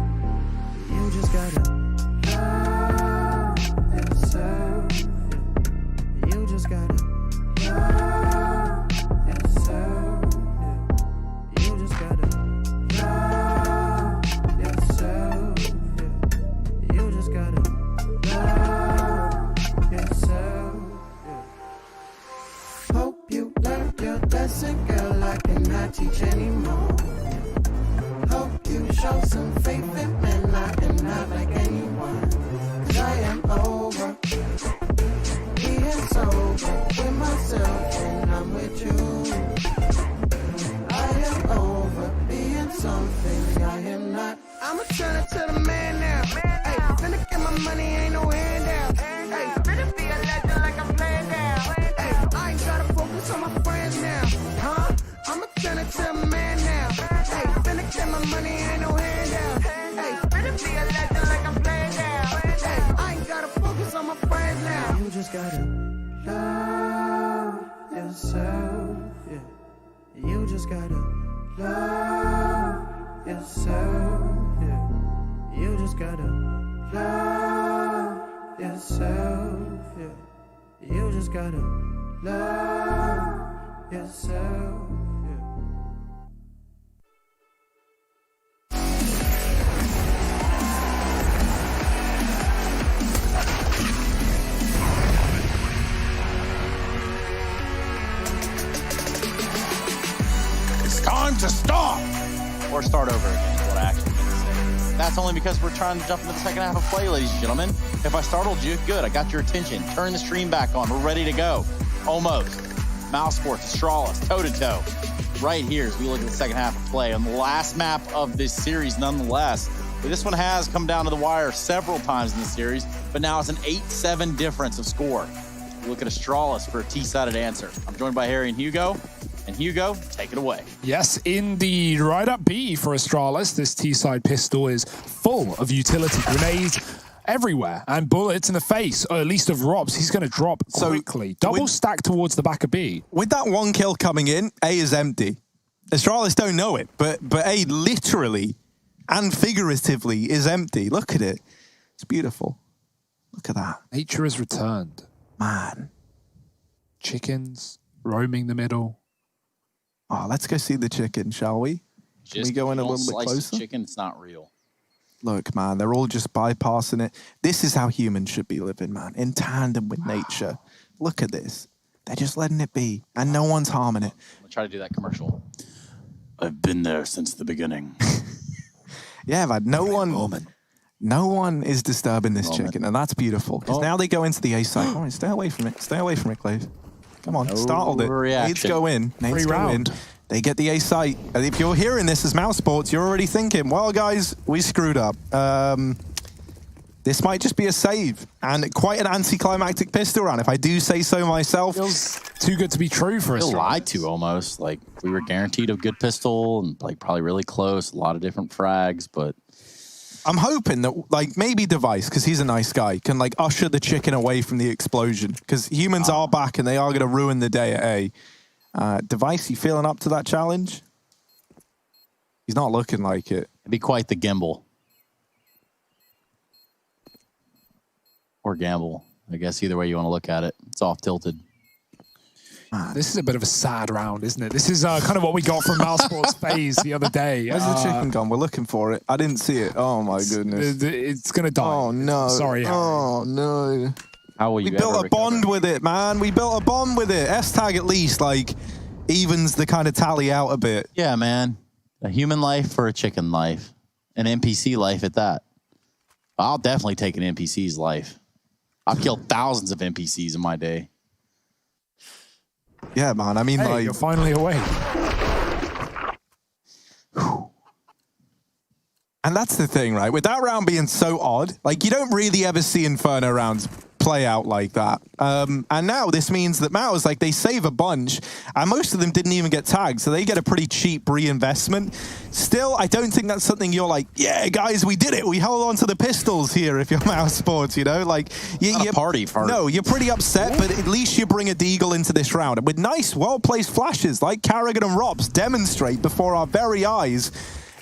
You just gotta love yourself. You just gotta love yourself. You cannot teach anymore. Hope you show some faith in men, I am not like anyone. 'Cause I am over being sober with myself when I'm with you. I am over being something I am not. I'ma turn it to the man now. Hey, finna get my money, ain't no handout. Hey, finna be a legend like I'm playing now. Hey, I ain't gotta focus on my friends now. Huh? I'ma turn it to the man now. Hey, finna get my money, ain't no handout. Hey, finna be a legend like I'm playing now. Hey, I ain't gotta focus on my friends now. You just gotta love yourself. Yeah. You just gotta love yourself. Yeah. You just gotta love yourself. Yeah. You just gotta love yourself. Time to stop or start over again is what I actually meant to say. That's only because we're trying to jump into the second half of play, ladies and gentlemen. If I startled you, good. I got your attention. Turn the stream back on. We're ready to go. Almost. Mousesports, Astralis, toe-to-toe. Right here as we look at the second half of play on the last map of this series, nonetheless. This one has come down to the wire several times in the series, but now it's an 8-7 difference of score. We look at Astralis for a T-sided answer. I'm joined by Harry and Hugo. And Hugo, take it away. Yes, indeed. Right up B for Astralis. This T-side pistol is full of utility grenades everywhere and bullets in the face, or at least of Robs. He's going to drop quickly. Double stack towards the back of B. With that one kill coming in, A is empty. Astralis don't know it, but A literally and figuratively is empty. Look at it. It's beautiful. Look at that. Nature has returned. Man. Chickens roaming the middle. Oh, let's go see the chicken, shall we? Can we go in a little bit closer? Chicken, it's not real. Look, man, they're all just bypassing it. This is how humans should be living, man, in tandem with nature. Look at this. They're just letting it be, and no one's harming it. I'll try to do that commercial. I've been there since the beginning. Yeah, man, no one is disturbing this chicken, and that's beautiful. Because now they go into the A side. All right, stay away from it. Stay away from it, Clave. Come on, startled it. Nades go in. Nades go in. They get the A site. And if you're hearing this as Mousesports, you're already thinking, well, guys, we screwed up. This might just be a save. And quite an anticlimactic pistol round, if I do say so myself. Feels too good to be true for us. Feel lied to almost. Like, we were guaranteed a good pistol and like probably really close. A lot of different frags, but I'm hoping that, like, maybe Device, because he's a nice guy, can, like, usher the chicken away from the explosion. Because humans are back, and they are going to ruin the day at A. Device, you feeling up to that challenge? He's not looking like it. It'd be quite the gimbal. Or gamble. I guess either way you want to look at it. It's off-tilted. This is a bit of a sad round, isn't it? This is kind of what we got from Mousesports phase the other day. Where's the chicken gone? We're looking for it. I didn't see it. Oh, my goodness. It's going to die. Oh, no. Sorry, Harry. Oh, no. How will you We built a bond with it, man. We built a bond with it. S-Tag at least, like, evens the kind of tally out a bit. Yeah, man. A human life for a chicken life. An NPC life at that. I'll definitely take an NPC's life. I've killed thousands of NPCs in my day. Yeah, man. I mean, hey, like, you're finally awake. And that's the thing, right? With that round being so odd, like, you don't really ever see Inferno rounds play out like that. And now this means that Mouse, like, they save a bunch, and most of them didn't even get tagged, so they get a pretty cheap reinvestment. Still, I don't think that's something you're like, yeah, guys, we did it. We held on to the pistols here if you're Mousesports, you know? Like, you're party for no, you're pretty upset, but at least you bring a deagle into this round. With nice, well-placed flashes like Carrigan and Robs demonstrate before our very eyes,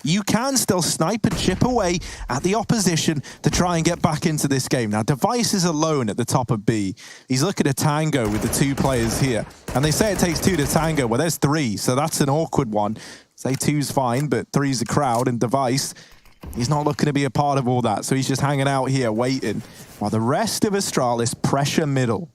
you can still snipe and chip away at the opposition to try and get back into this game. Now, Device is alone at the top of B. He's looking at tango with the two players here. And they say it takes two to tango. Well, there's three, so that's an awkward one. Say two's fine, but three's a crowd, and Device, he's not looking to be a part of all that. So he's just hanging out here waiting while the rest of Astralis pressure middle.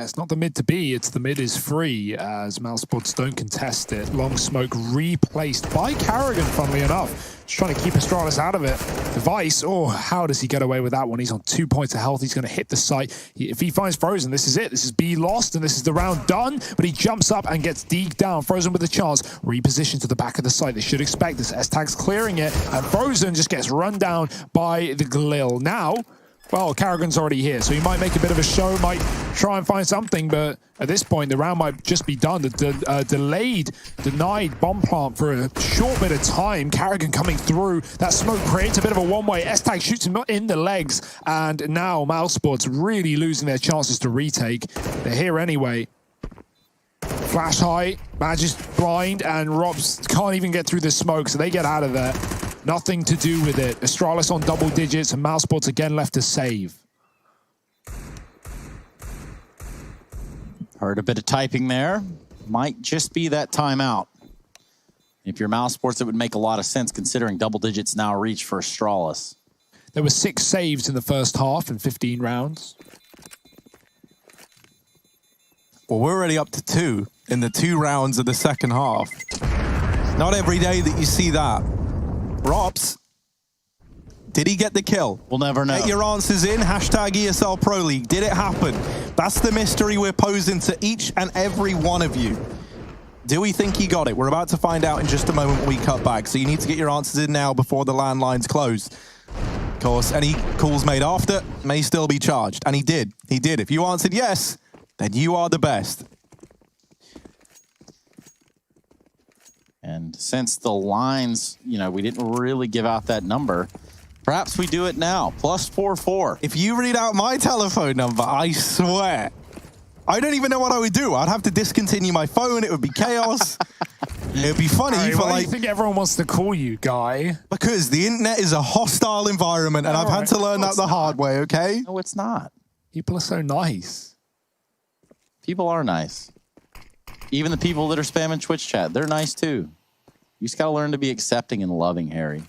It's not the mid to be, it's the mid is free as Mousesports don't contest it. Long smoke replaced by Carrigan, funnily enough. Just trying to keep Astralis out of it. Device, oh, how does he get away with that one? He's on 2 points of health. He's going to hit the site. If he finds Frozen, this is it. This is B lost, and this is the round done. But he jumps up and gets deked down. Frozen with a chance. Repositioned to the back of the site. They should expect this. S-Tag's clearing it, and Frozen just gets run down by the Glil. Now, well, Carrigan's already here, so he might make a bit of a show, might try and find something, but at this point, the round might just be done. The denied bomb plant for a short bit of time. Carrigan coming through. That smoke creates a bit of a one-way. S-Tag shoots him in the legs, and now Mousesports really losing their chances to retake. They're here anyway. Flash high, Badge is blind, and Robs can't even get through the smoke, so they get out of there. Nothing to do with it. Astralis on double digits, and Mousesports again left to save. Heard a bit of typing there. Might just be that timeout. If you're Mousesports, it would make a lot of sense considering double digits now reach for Astralis. There were 6 saves in the first half in 15 rounds. Well, we're already up to 2 in the 2 rounds of the second half. Not every day that you see that. Robs, did he get the kill? We'll never know. Get your answers in. Hashtag ESL Pro League. Did it happen? That's the mystery we're posing to each and every one of you. Do we think he got it? We're about to find out in just a moment when we cut back. So you need to get your answers in now before the landlines close. Of course, any calls made after may still be charged. And he did. He did. If you answered yes, then you are the best. And since the lines, we didn't really give out that number, perhaps we do it now. +44. If you read out my telephone number, I swear, I don't even know what I would do. I'd have to discontinue my phone. It would be chaos. It would be funny. Hey, for why do you think everyone wants to call you, Guy? Because the internet is a hostile environment, and I've had to learn that the hard way, okay? No, it's not. People are so nice. People are nice. Even the people that are spamming Twitch chat, they're nice too. You just gotta learn to be accepting and loving, Harry.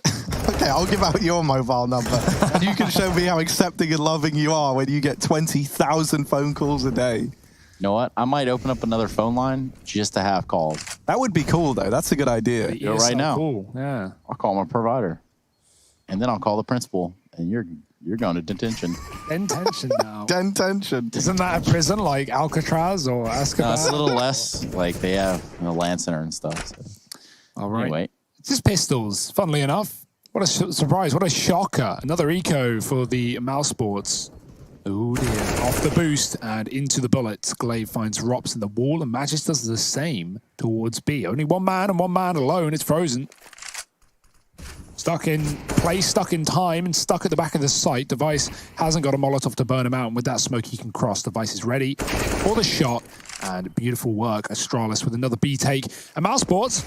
Okay, I'll give out your mobile number. And you can show me how accepting and loving you are when you get 20,000 phone calls a day. You know what? I might open up another phone line just to have calls. That would be cool, though. That's a good idea. Do it right now. Cool. Yeah. I'll call my provider. And then I'll call the principal. And you're going to detention. Detention now. Detention. Isn't that a prison like Alcatraz or Azkaban? No, it's a little less like they have Land Center and stuff. So. All right. Anyway. It's just pistols, funnily enough. What a surprise. What a shocker. Another eco for the Mousesports. Oh dear. Off the boost and into the bullets. Glaive finds Rops in the wall, and Magis does the same towards B. Only one man and one man alone. It's Frozen. Stuck in place, stuck in time, and stuck at the back of the site. Device hasn't got a Molotov to burn him out, and with that smoke he can cross. Device is ready for the shot, and beautiful work. Astralis with another B take. And Mousesports,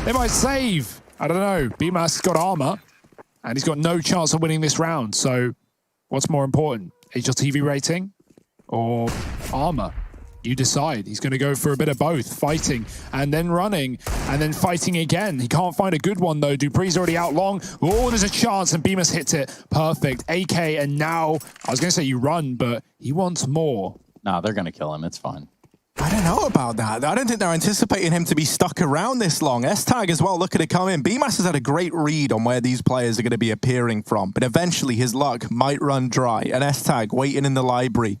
they might save. I don't know. B-Mask has got armor, and he's got no chance of winning this round. So what's more important, HLTV rating or armor? You decide. He's going to go for a bit of both, fighting and then running and then fighting again. He can't find a good one, though. Dupree's already out long. Oh, there's a chance, and Bemis hits it. Perfect. AK, and now, I was going to say you run, but he wants more. Nah, they're going to kill him. It's fine. I don't know about that. I don't think they're anticipating him to be stuck around this long. S-Tag as well, looking to come in. B-Mass has had a great read on where these players are going to be appearing from, but eventually his luck might run dry. And S-Tag waiting in the library.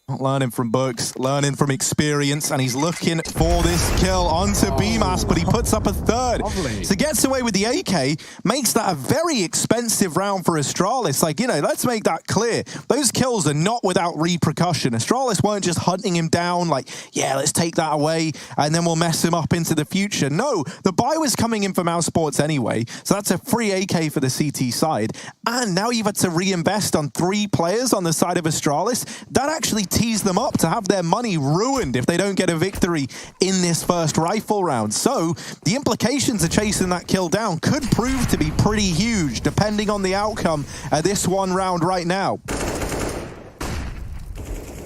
Not learning from books, learning from experience, and he's looking for this kill onto B-Mass, but he puts up a third. Lovely. So gets away with the AK, makes that a very expensive round for Astralis. Like, let's make that clear. Those kills are not without repercussion. Astralis weren't just hunting him down like, yeah, let's take that away, and then we'll mess him up into the future. No, the buy was coming in for Mousesports anyway, so that's a free AK for the CT side. And now you've had to reinvest on 3 players on the side of Astralis. That actually tease them up to have their money ruined if they don't get a victory in this first rifle round. So the implications of chasing that kill down could prove to be pretty huge depending on the outcome of this one round right now.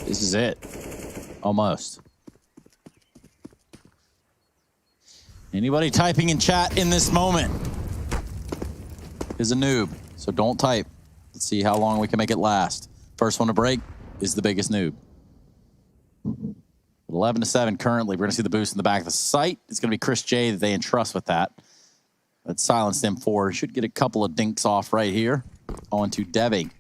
This is it. Almost. Anybody typing in chat in this moment is a noob, so don't type. Let's see how long we can make it last. First one to break is the biggest noob. 11-7 currently. We're going to see the boost in the back of the site. It's going to be Chris J that they entrust with that. But silenced M4. Should get a couple of dinks off right here. On to Devi.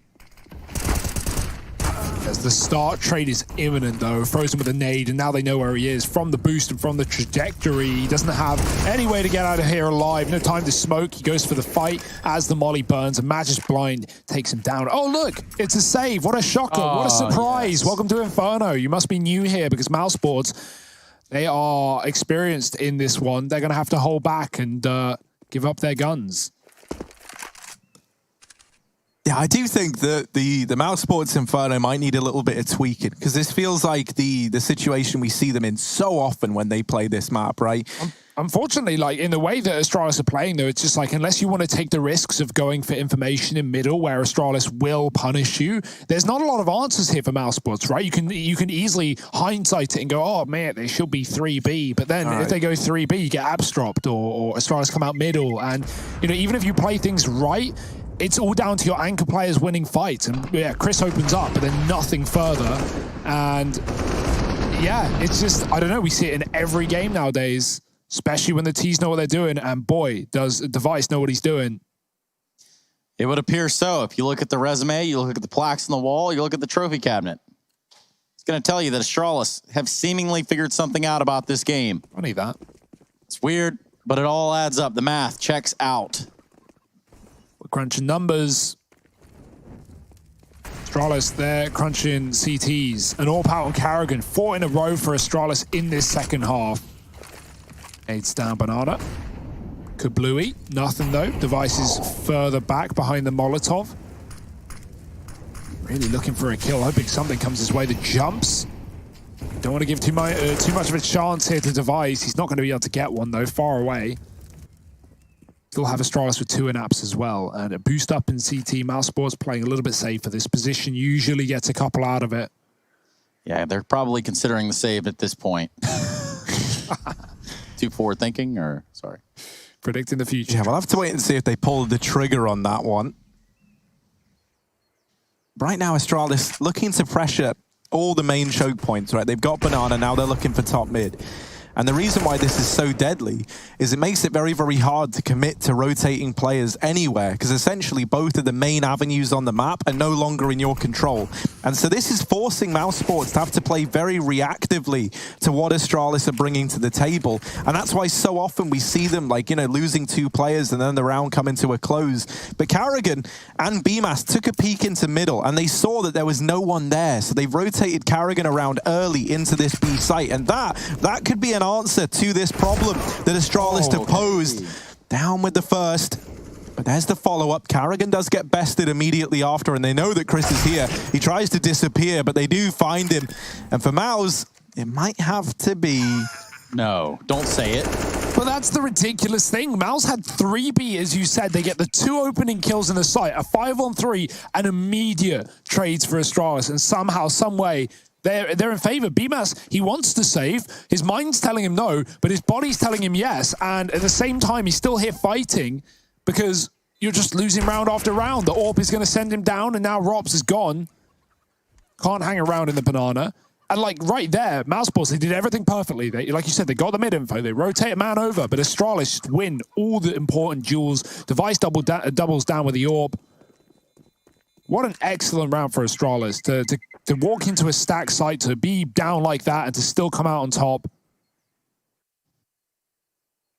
As the start trade is imminent, though. Frozen with a nade, and now they know where he is. From the boost and from the trajectory, he doesn't have any way to get out of here alive. No time to smoke. He goes for the fight as the molly burns. And Magic's blind takes him down. Oh, look! It's a save. What a shocker. What a surprise. Yes. Welcome to Inferno. You must be new here because Mousesports, they are experienced in this one. They're going to have to hold back and give up their guns. Yeah, I do think that the Mousesports Inferno might need a little bit of tweaking, because this feels like the situation we see them in so often when they play this map, right? Unfortunately, like in the way that Astralis are playing, though, it's just like unless you want to take the risks of going for information in middle where Astralis will punish you, there's not a lot of answers here for Mousesports, right? You can easily hindsight it and go, oh man, they should be 3B, but then if they go 3B, you get abs dropped or Astralis come out middle, and you know, even if you play things right, it's all down to your anchor players winning fights. And yeah, Chris opens up, but then nothing further. And yeah, it's just, I don't know, we see it in every game nowadays, especially when the T's know what they're doing. And boy, does Device know what he's doing. It would appear so. If you look at the resume, you look at the plaques on the wall, you look at the trophy cabinet. It's going to tell you that Astralis have seemingly figured something out about this game. Funny that. It's weird, but it all adds up. The math checks out. Crunching numbers. Astralis, they're crunching CTs. An AWP out on Carrigan. 4 in a row for Astralis in this second half. 8's down Banana. Kablooey. Nothing though. Device is further back behind the Molotov. Really looking for a kill. Hoping something comes his way. The jumps. Don't want to give too much of a chance here to Device. He's not going to be able to get one though. Far away. Still have Astralis with 2 in-apps as well. And a boost up in CT. Mousesports playing a little bit safer. This position usually gets a couple out of it. Yeah, they're probably considering the save at this point. Too forward thinking, or sorry? Predicting the future. Yeah, we'll have to wait and see if they pull the trigger on that one. Right now, Astralis looking to pressure all the main choke points, right? They've got Banana, now they're looking for top mid. And the reason why this is so deadly is it makes it very, very hard to commit to rotating players anywhere, because essentially both of the main avenues on the map are no longer in your control. And so this is forcing Mousesports to have to play very reactively to what Astralis are bringing to the table. And that's why so often we see them, like, you know, losing 2 players and then the round coming to a close. But Carrigan and BMAS took a peek into middle and they saw that there was no one there. So they've rotated Carrigan around early into this B site. And that could be an answer to this problem that Astralis have posed. Down with the first. But there's the follow-up. Carrigan does get bested immediately after, and they know that Chris is here. He tries to disappear, but they do find him. And for Mouse, it might have to be... No, don't say it. But that's the ridiculous thing. Mouse had 3B, as you said. They get the 2 opening kills in the site, a 5-on-3, and immediate trades for Astralis. And somehow, some way, they're in favor. BMAS, he wants to save. His mind's telling him no, but his body's telling him yes. And at the same time, he's still here fighting because you're just losing round after round. The AWP is going to send him down, and now Robs is gone. Can't hang around in the Banana. And like right there, Mousesports, they did everything perfectly. They, like you said, they got the mid info. They rotate a man over, but Astralis just win all the important duels. Device doubles down with the AWP. What an excellent round for Astralis to walk into a stack site, to be down like that, and to still come out on top.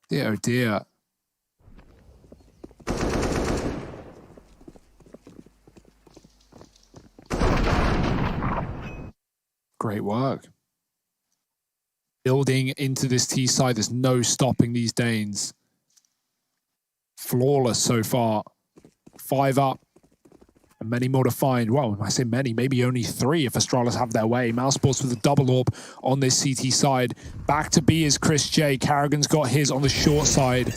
Dear, oh dear. Great work. Building into this T side, there's no stopping these Danes. Flawless so far. 5 up. And many more to find. Well, I say many, maybe only 3 if Astralis have their way. Mousesports with a double AWP on this CT side. Back to B is Chris J. Carrigan's got his on the short side.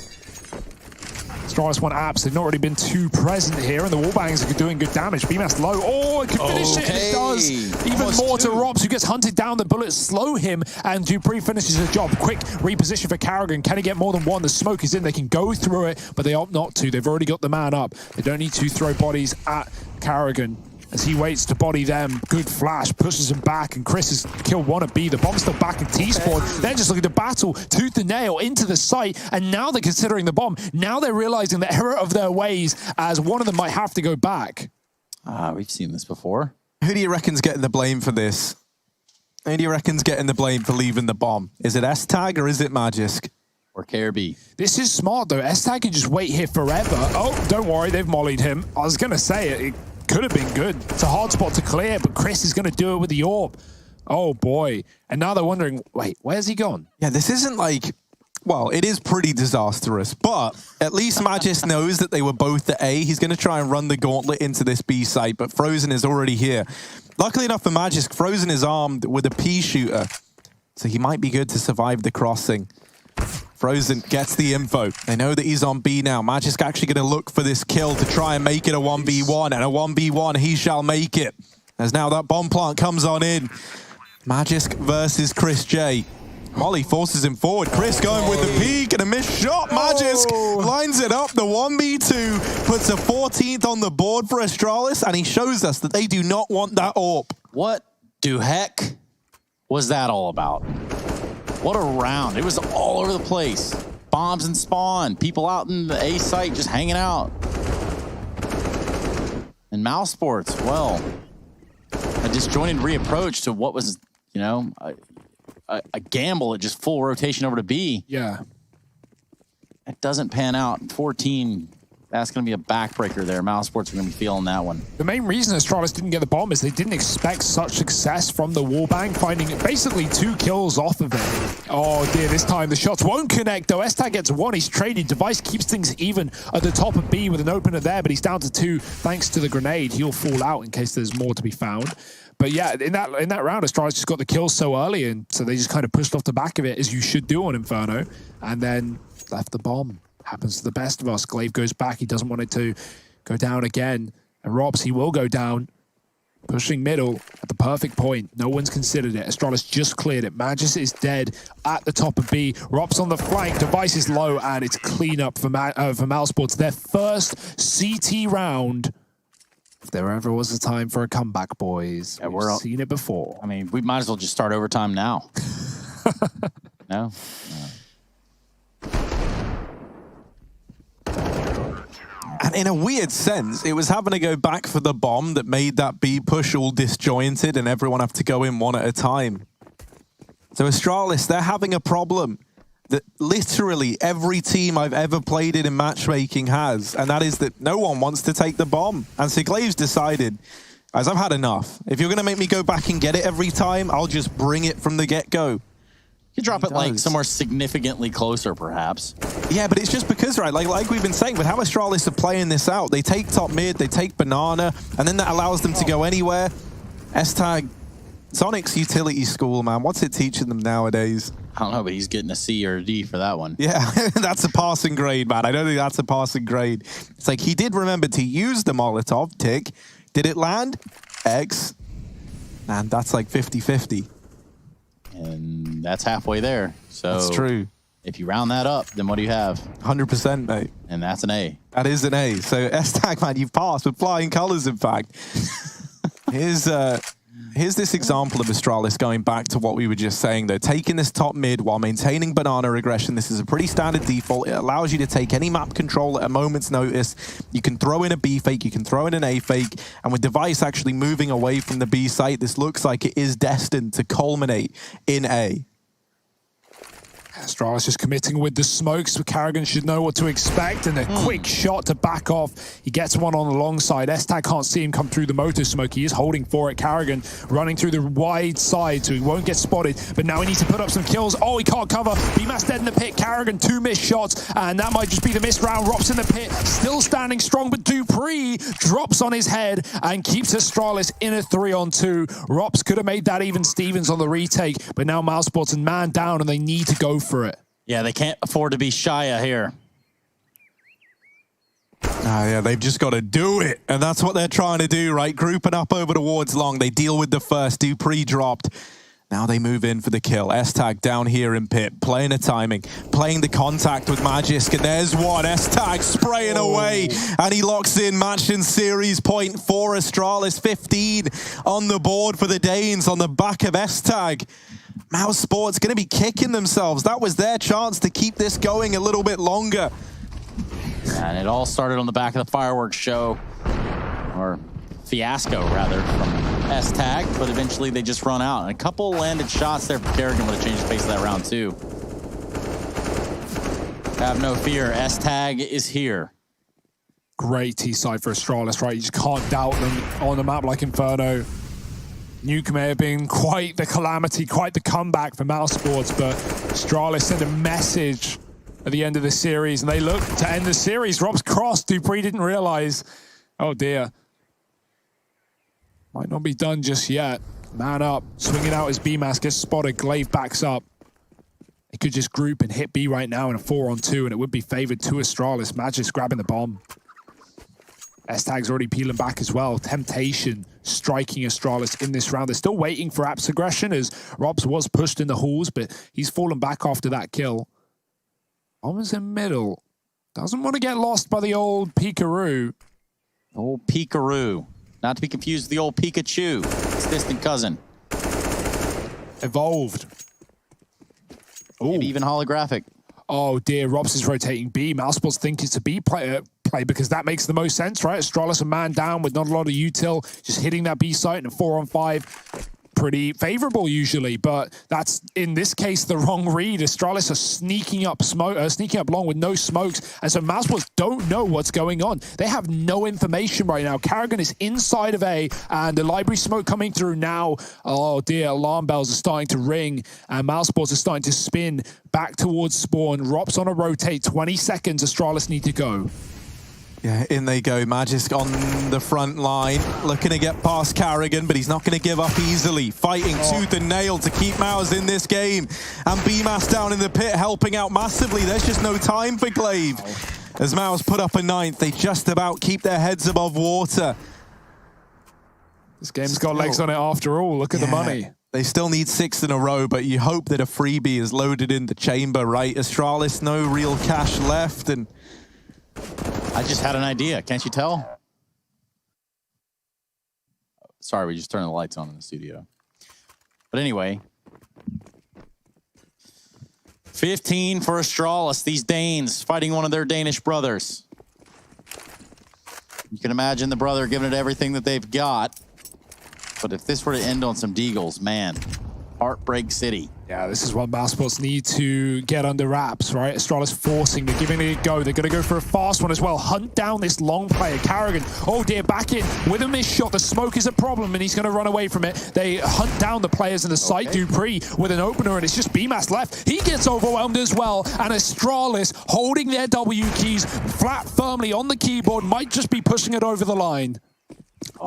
Astralis want apps. They've not really been too present here, and the wallbangs are doing good damage. BMAS low. Oh, it can finish it, and it does. Even more to Robs, who gets hunted down. The bullets slow him, and Dupree finishes the job. Quick reposition for Carrigan. Can he get more than one? The smoke is in. They can go through it, but they opt not to. They've already got the man up. They don't need to throw bodies at Carrigan. as he waits to body them. Good flash, pushes him back, and Chris has killed one of B. The bomb's still back in T-spawn. They're just looking to battle tooth and nail into the site, and now they're considering the bomb. Now they're realizing the error of their ways, as one of them might have to go back. We've seen this before. Who do you reckon's getting the blame for this? Who do you reckon's getting the blame for leaving the bomb? Is it S-Tag or is it Magisk? Or KRB. This is smart, though. S-Tag can just wait here forever. Oh, don't worry, they've mollied him. I was going to say it could have been good. It's a hard spot to clear, but Chris is going to do it with the orb. Oh, boy. And now they're wondering, wait, where's he gone? Yeah, this isn't like... Well, it is pretty disastrous, but at least Magisk knows that they were both at A. He's going to try and run the gauntlet into this B site, but Frozen is already here. Luckily enough for Magisk, Frozen is armed with a P shooter, so he might be good to survive the crossing. Frozen gets the info. They know that he's on B now. Magisk actually going to look for this kill to try and make it a 1v1, and a 1v1 he shall make it. As now that bomb plant comes on in. Magisk versus Chris J. Molly forces him forward. Chris going with the peek and a missed shot. Magisk lines it up. The 1v2 puts a 14th on the board for Astralis, and he shows us that they do not want that AWP. What the heck was that all about? What a round. It was all over the place. Bombs and spawn. People out in the A site just hanging out. And Mousesports, well, a disjointed reapproach to what was, you know, a gamble at just full rotation over to B. Yeah. It doesn't pan out. 14, that's going to be a backbreaker there. Mousesports are going to be feeling that one. The main reason Astralis didn't get the bomb is they didn't expect such success from the wallbang, finding basically 2 kills off of it. Oh dear, this time the shots won't connect though. S-Tag gets 1, he's traded. Device keeps things even at the top of B with an opener there, but he's down to 2 thanks to the grenade. He'll fall out in case there's more to be found. But yeah, in that round, Astralis just got the kill so early, and so they just kind of pushed off the back of it, as you should do on Inferno, and then left the bomb. Happens to the best of us. Glaive goes back. He doesn't want it to go down again. And Robs, he will go down. Pushing middle at the perfect point. No one's considered it. Astralis just cleared it. Magis is dead at the top of B. Robs on the flank. Device is low, and it's clean up for Mousesports. Their first CT round. If there ever was a time for a comeback, boys, yeah, we've seen it before. I mean, we might as well just start overtime now. No? And in a weird sense, it was having to go back for the bomb that made that B push all disjointed and everyone have to go in one at a time. So Astralis, they're having a problem that literally every team I've ever played in matchmaking has, and that is that no one wants to take the bomb. And so Glaive's decided, guys, I've had enough. If you're going to make me go back and get it every time, I'll just bring it from the get-go. You drop it like somewhere significantly closer, perhaps. Yeah, but it's just because, right, like we've been saying, with how Astralis are playing this out, they take top mid, they take banana, and then that allows them to go anywhere. S-Tag, Sonic's utility school, man. What's it teaching them nowadays? I don't know, but he's getting a C or a D for that one. Yeah, that's a passing grade, man. I don't think that's a passing grade. It's like he did remember to use the Molotov, tick. Did it land? X. Man, that's like 50-50. And that's halfway there. So that's true. If you round that up, then what do you have? 100%, mate. And that's an A. That is an A. So S-Tag, man, you've passed with flying colors, in fact. Here's this example of Astralis going back to what we were just saying, though. Taking this top mid while maintaining banana aggression. This is a pretty standard default. It allows you to take any map control at a moment's notice. You can throw in a B fake, you can throw in an A fake, and with Device actually moving away from the B site, this looks like it is destined to culminate in A. Astralis just committing with the smokes. Karrigan should know what to expect, and a quick shot to back off. He gets one on the long side. S-Tag can't see him come through the motor smoke. He is holding for it. Karrigan running through the wide side, so he won't get spotted. But now he needs to put up some kills. Oh, he can't cover. BMAS dead in the pit. Karrigan, 2 missed shots, and that might just be the missed round. Rops in the pit, still standing strong, but Dupree drops on his head and keeps Astralis in a 3-on-2. Rops could have made that even Stevens on the retake, but now Mousesports and man down, and they need to go for it. Yeah, they can't afford to be shy here. Yeah, they've just got to do it. And that's what they're trying to do, right? Grouping up over towards long. They deal with the first. Dupree dropped. Now they move in for the kill. S-Tag down here in pit, playing the timing, playing the contact with Magisk, and there's one. S-Tag spraying away, and he locks in match in series point for Astralis. 15 on the board for the Danes on the back of S-Tag. Mousesports going to be kicking themselves. That was their chance to keep this going a little bit longer. And it all started on the back of the fireworks show, or fiasco rather, from S-Tag, but eventually they just run out. And a couple landed shots there for Kerrigan would have changed the pace of that round too. Have no fear, S-Tag is here. Great T-side for Astralis, right? You just can't doubt them on a map like Inferno. Nuke may have been quite the calamity, quite the comeback for Mousesports, but Astralis sent a message at the end of the series, and they look to end the series. Rob's crossed. dupreeh didn't realize. Oh dear. Might not be done just yet. Man up, swinging out his B-Mask, gets spotted. Glaive backs up. They could just group and hit B right now in a 4-on-2, and it would be favored to Astralis. Magisk grabbing the bomb. S-Tag's already peeling back as well. Temptation striking Astralis in this round. They're still waiting for App's aggression as Robs was pushed in the halls, but he's fallen back after that kill. Bomb's in middle. Doesn't want to get lost by the old Peekaroo. Old Peekaroo. Not to be confused with the old Pikachu. It's distant cousin. Evolved. Maybe even holographic. Oh dear, Robs is rotating B. Mousesports think it's a B play because that makes the most sense, right? Astralis a man down with not a lot of util, just hitting that B site in a 4-on-5. Pretty favorable usually, but that's in this case the wrong read. Astralis are sneaking up long with no smokes, and so Mousesports don't know what's going on. They have no information right now. Kerrigan is inside of A, and the library smoke coming through now. Oh dear, alarm bells are starting to ring, and Mousesports are starting to spin back towards spawn. Rob's on a rotate. 20 seconds. Astralis need to go. Yeah, in they go. Magisk on the front line, looking to get past Kerrigan, but he's not going to give up easily. Fighting tooth and nail to keep Mouse in this game. And B-Mass down in the pit, helping out massively. There's just no time for Glaive. As Mouse put up a 9th, they just about keep their heads above water. This game's got legs on it after all. Look at the money. They still need 6 in a row, but you hope that a freebie is loaded in the chamber, right? Astralis, no real cash left, and I just had an idea. Can't you tell? Sorry, we just turned the lights on in the studio. But anyway, 15 for Astralis. These Danes fighting one of their Danish brothers. You can imagine the brother giving it everything that they've got. But if this were to end on some deagles, man, Heartbreak City. Yeah, this is what Mousesports need to get under wraps, right? Astralis forcing, they're giving it a go. They're going to go for a fast one as well. Hunt down this long player, Kerrigan. Oh dear, back in with a missed shot. The smoke is a problem, and he's going to run away from it. They hunt down the players in the site. dupreeh with an opener, and it's just B-Mass left. He gets overwhelmed as well, and Astralis holding their W keys flat firmly on the keyboard, might just be pushing it over the line.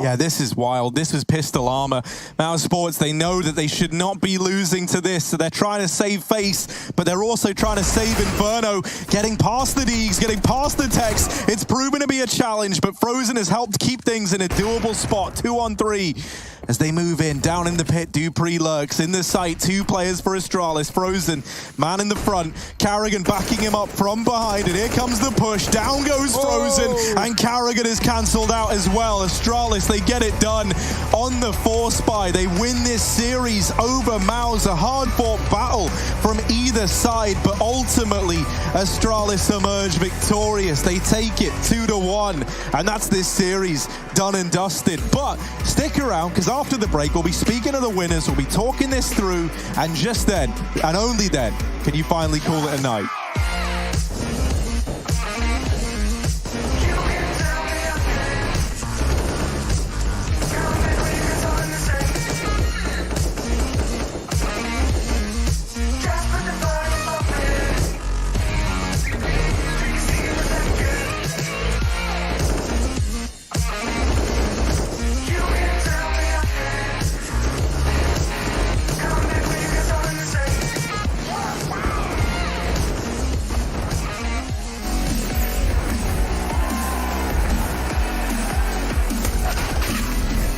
Yeah, this is wild. This was pistol armor. Mousesports, they know that they should not be losing to this, so they're trying to save face, but they're also trying to save Inferno. Getting past the Deegs, getting past the Tex. It's proven to be a challenge, but Frozen has helped keep things in a doable spot. 2-on-3 as they move in. Down in the pit, dupreeh lurks in the site. 2 players for Astralis. Frozen, man in the front. Kerrigan backing him up from behind, and here comes the push. Down goes Frozen, and Kerrigan is cancelled out as well. Astralis, they get it done on the 4-spy. They win this series over Mouse. A hard-fought battle from either side, but ultimately Astralis emerge victorious. They take it 2-1, and that's this series done and dusted. But stick around, because after the break, we'll be speaking to the winners, we'll be talking this through, and just then, and only then, can you finally call it a night.